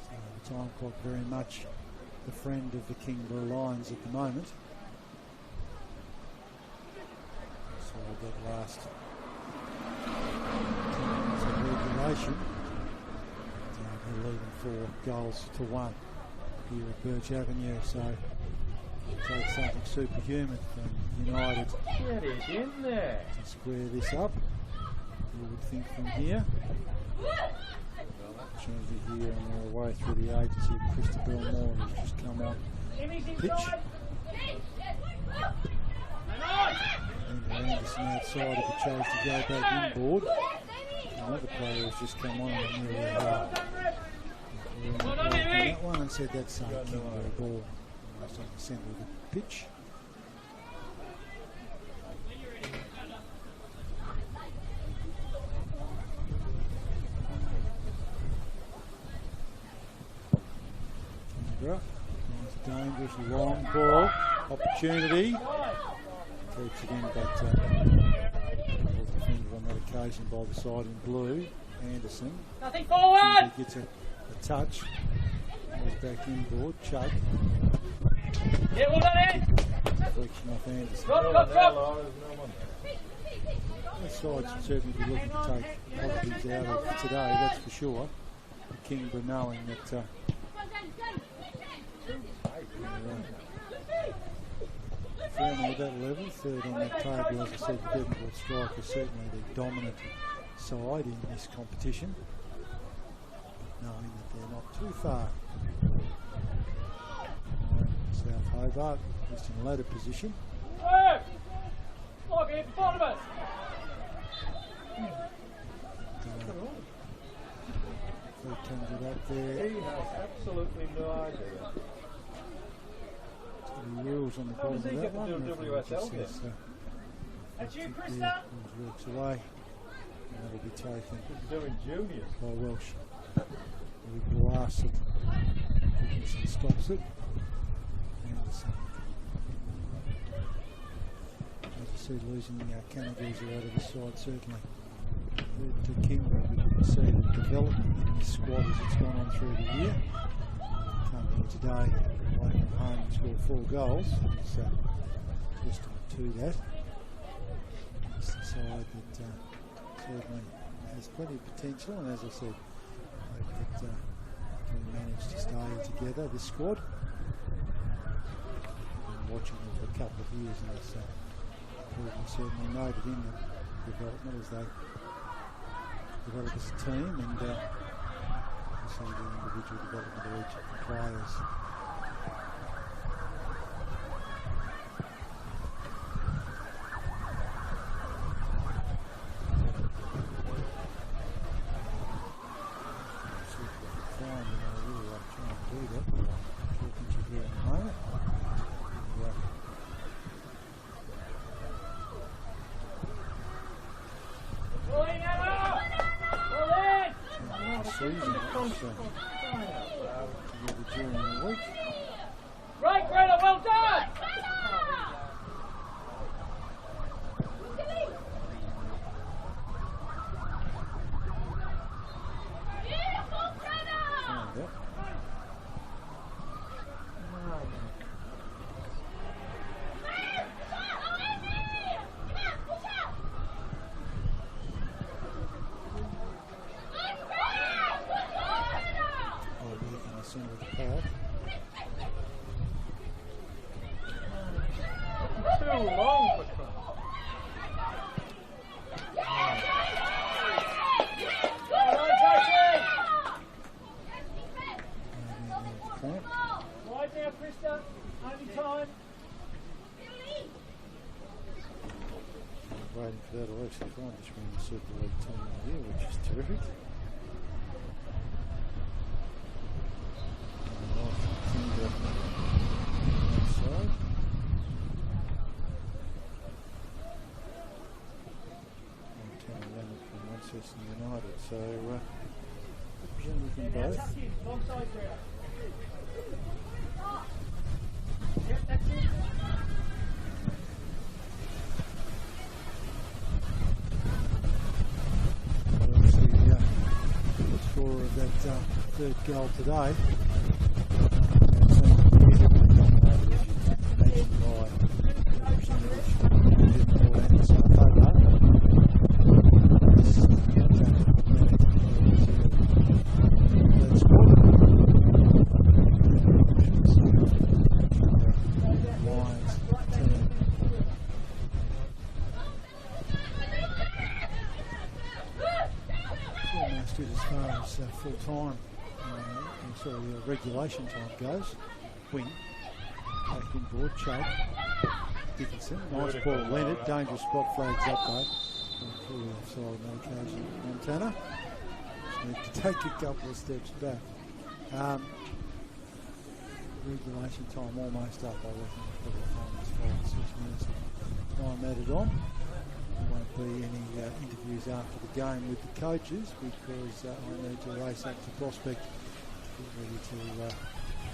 So the time clock very much the friend of the Kingborough Lions at the moment. So that last 10 minutes of regulation. They're leading 4 goals to 1 here at Birch Avenue. So take something superhuman from United Get it in there. to square this up. You would think from here. Opportunity here, and they're away through the agency of Christopher Moore, who's just come on pitch. And Anderson outside if he chose to go back inboard. Another player has just come on and nearly that one and said that's a Kingborough ball. Almost on the centre of the pitch. Kingborough, dangerous long ball, opportunity. Keeps it in, but was defended on that occasion by the side in blue. Anderson. Nothing forward! He gets a touch. Goes back inboard. Chug. Yeah, well done, Ed! Deflection off Anderson. Drop! The side should certainly be looking to take positives out of today, that's for sure. Kingborough knowing that at that level, third on that table. As I said, Devonport Strike is certainly the dominant side in this competition, but knowing that they're not too far. South Hobart just in a ladder position. Look at the bottom of it. Fleet comes it up there. He has absolutely no idea. The rules on the bottom of does he that get to one. do Referee WSL just then? says, That's you, there, Krista. walks away. And that'll be taken He's doing juniors. by Welsh. The blast it. Dickinson stops it. Anderson. As I said, losing Canada's out of the side certainly. To Kingborough, we can see the development in this squad as it's gone on through the year. Coming in today, away from home and scored 4 goals. It's testament to that. It's the side that certainly has plenty of potential, and as I said, I hope that we manage to stay together, this squad. I've been watching them for a couple of years, and it's certainly noted in the development as they develop as a team, and also the individual development of each of the players. During the week. Right, Greta, well done. Waiting for that Alexa Fine to win the Super League team of the year, which is terrific. Outside. Montana Leonard from Launceston United, so representing them both. Scorer of that third goal today. As far as full-time, regulation time goes. Wing, back inboard, Chase, Dickinson, nice ball, Leonard, dangerous spot, flags up though. Fully offside on that occasion. Montana, just need to take a couple of steps back. Regulation time almost up, I reckon. Probably 5 to 6 minutes of time added on. There won't be any interviews after the game with the coaches because I need to race up to Prospect, get ready to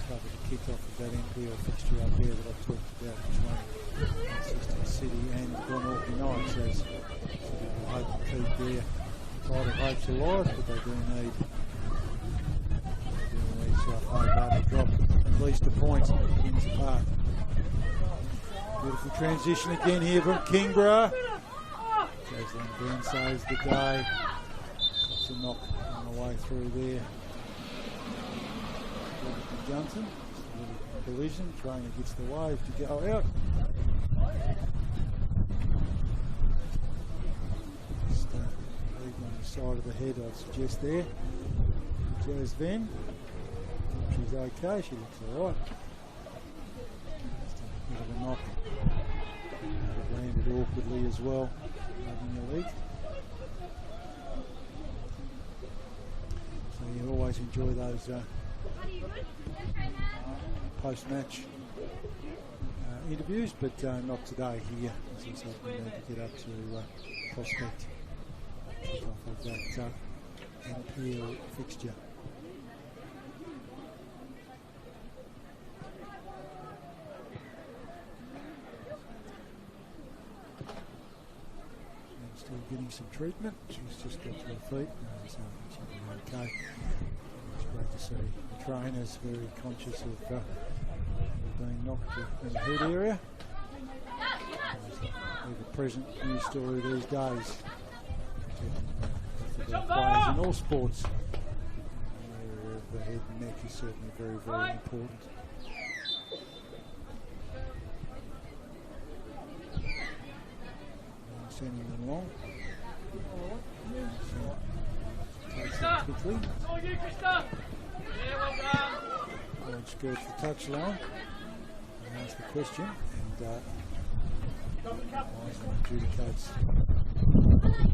cover the kick-off of that NPL fixture up there that I've talked about between Launceston City and Glenorchy Knights, as people hope to keep their pride of hopes alive, but they do need South Hobart to drop at least a point in the park. Beautiful transition again here from Kingborough. Jaslyn Brown saves the day. Cops a knock on the way through there. Johnson, collision, trying against the wave to go out. Just leaving on the side of the head, I'd suggest there. Jazz Van. She's okay, she looks alright. Just a bit of a knock. It landed awkwardly as well, having the leg. So you always enjoy those post-match interviews, but not today here. As I said, we need to get up to Prospect off of that NPL fixture. Still getting some treatment. She's just got to her feet, so she'll be okay. It's great to see the trainers very conscious of being knocked in the head area. Ever present news story these days. For players in all sports, the area of the head and neck is certainly very, very important. Sending them along. Takes it quickly. Going skirts the touchline. And asks the question, and adjudicates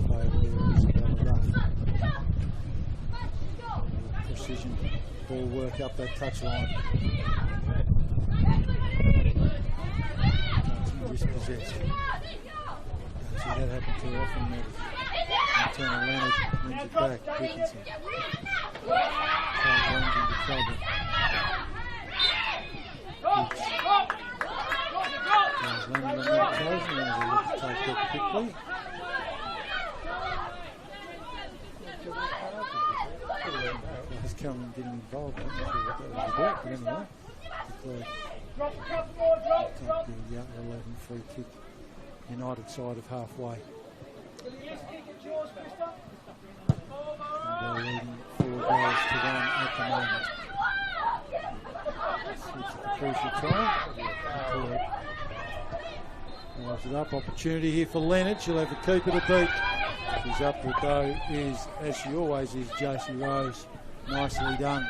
play over there Isabella Ruff. Precision ball work up that touchline. Dispossessed. See that happen too often. Internal Leonard wins it back. Dickinson. Runs into trouble. There's Leonard on that occasion. Leonard will look to take that quickly. Players coming and getting involved. I'm not sure what that was about, but anyway. Take the 11 free kick. United side of halfway. And they're leading 4 goals to 1 at the moment. It's a crucial time. Drives it up. Opportunity here for Leonard. She'll have to keep it a beat. She's up with though is, as she always is, Josie Rose. Nicely done.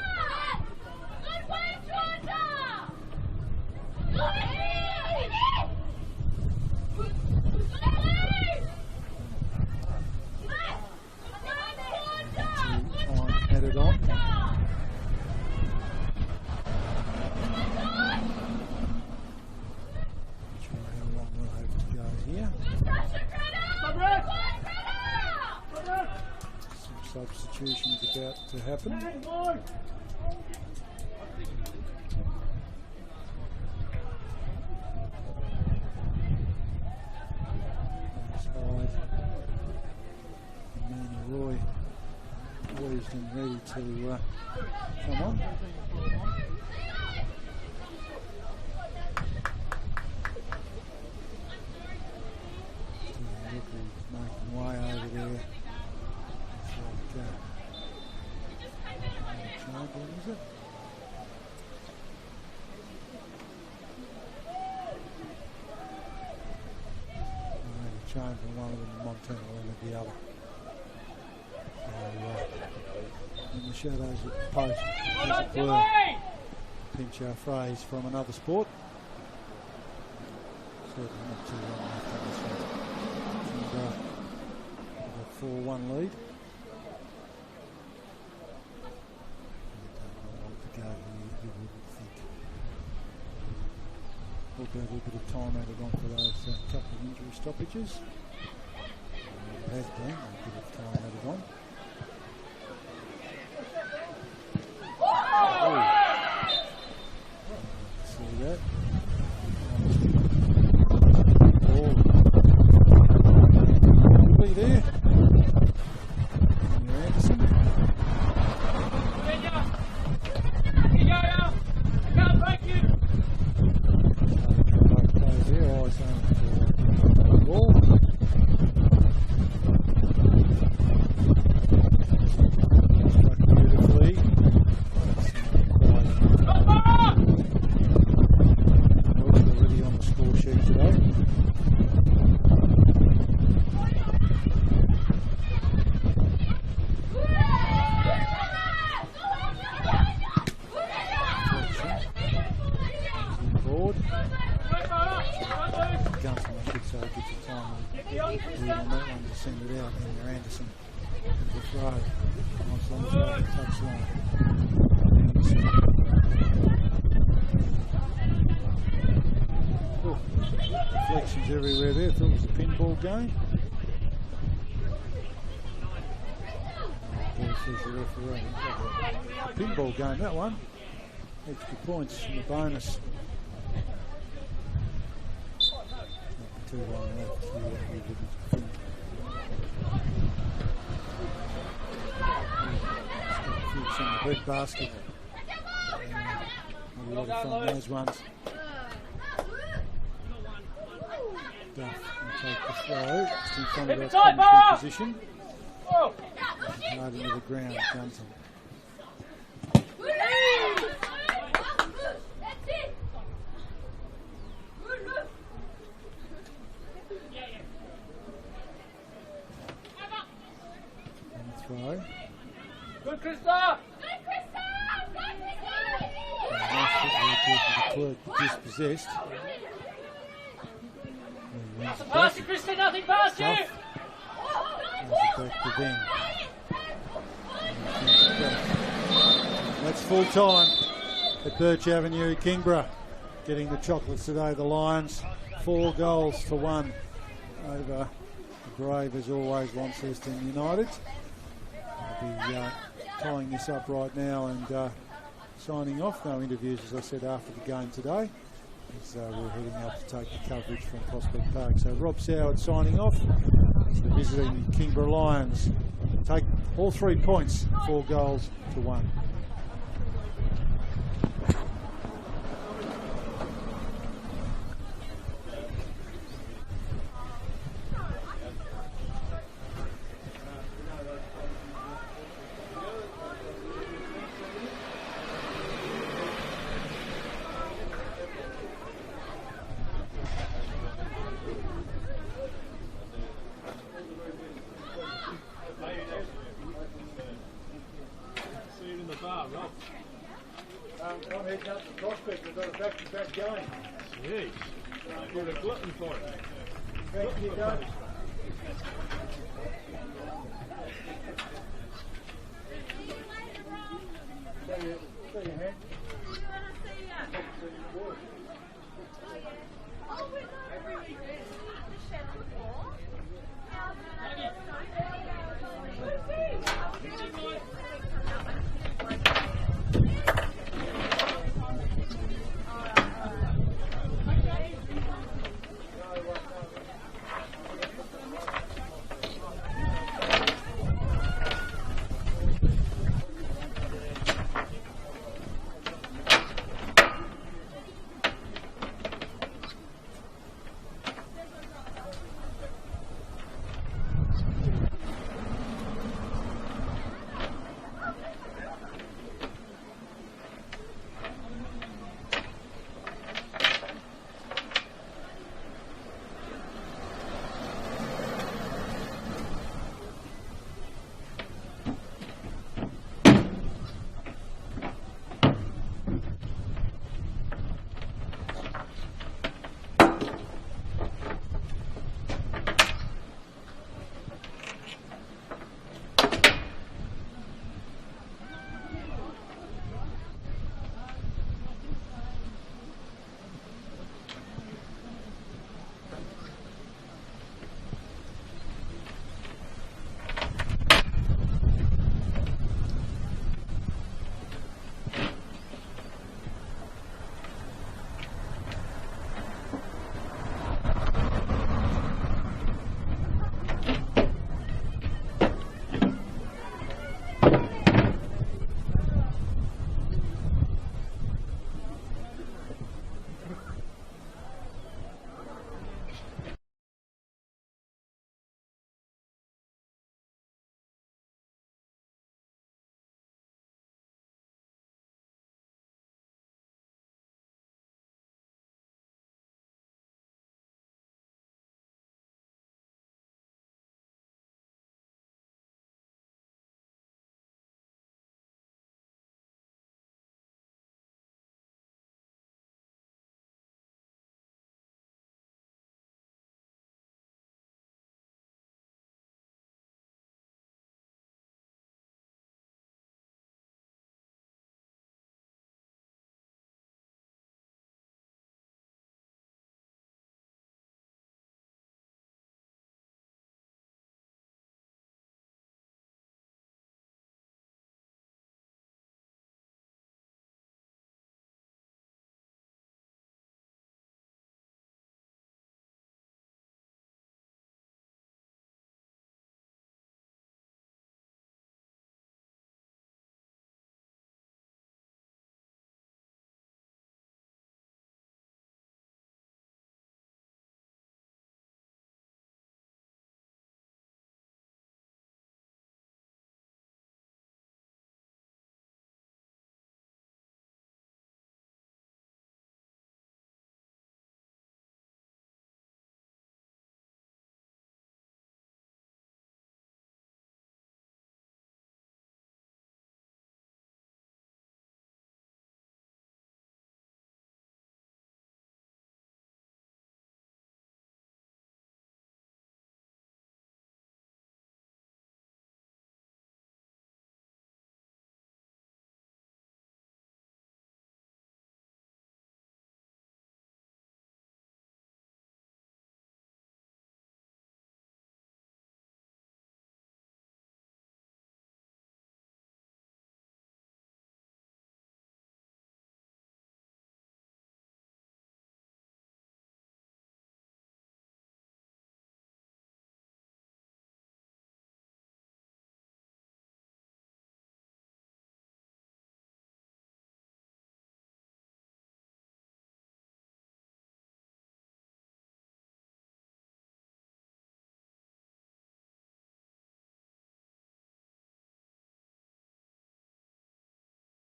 Headed on. Try how long we'll have to go here. Some substitutions about to happen. Side. Manny Roy poised and ready to come on. Making way over there. It's like, what is it? Change from one of them to Montana and the other. So, in the shadows of the post, as it were, pinch our phrase from another sport. Certainly not too long left on this one. And, 4-1 lead. Don't want to go here, you wouldn't think. We'll get a little bit of time added on for those couple of injury stoppages. There has been a bit of time added on. See that? Quickly there. Anderson. There, eyes on the ball. Gunson, I should say, gets a time lead on that one to send it out. And there Anderson with a throw. Nice long throw to the touchline. Oh, deflections everywhere there. Thought it was a pinball game. Says the referee. Pinball game, that one. Extra points from the bonus. 2-1 left. On the bread basket. A lot of fun, those ones. Duff will take the throw. Just in front of that commentary position. Hard into the ground, Gunson. Throw. Good, Krista! Nice football to dispossessed. Nothing past you, Krista, nothing past you! Back to Ben. That's full time at Birch Avenue, Kingborough. Getting the chocolates today, the Lions. 4 goals to 1 over the brave, as always, Launceston United. I'll be tying this up right now and signing off. No interviews, as I said, after the game today, as we're heading up to take the coverage from Prospect Park. So Rob Soward signing off. The visiting Kingborough Lions take all 3 points, 4 goals to 1. I'm heading up to Prospect. We've got a back-to-back game. Jeez. What a glutton for it. Back you go. See you later, Rob.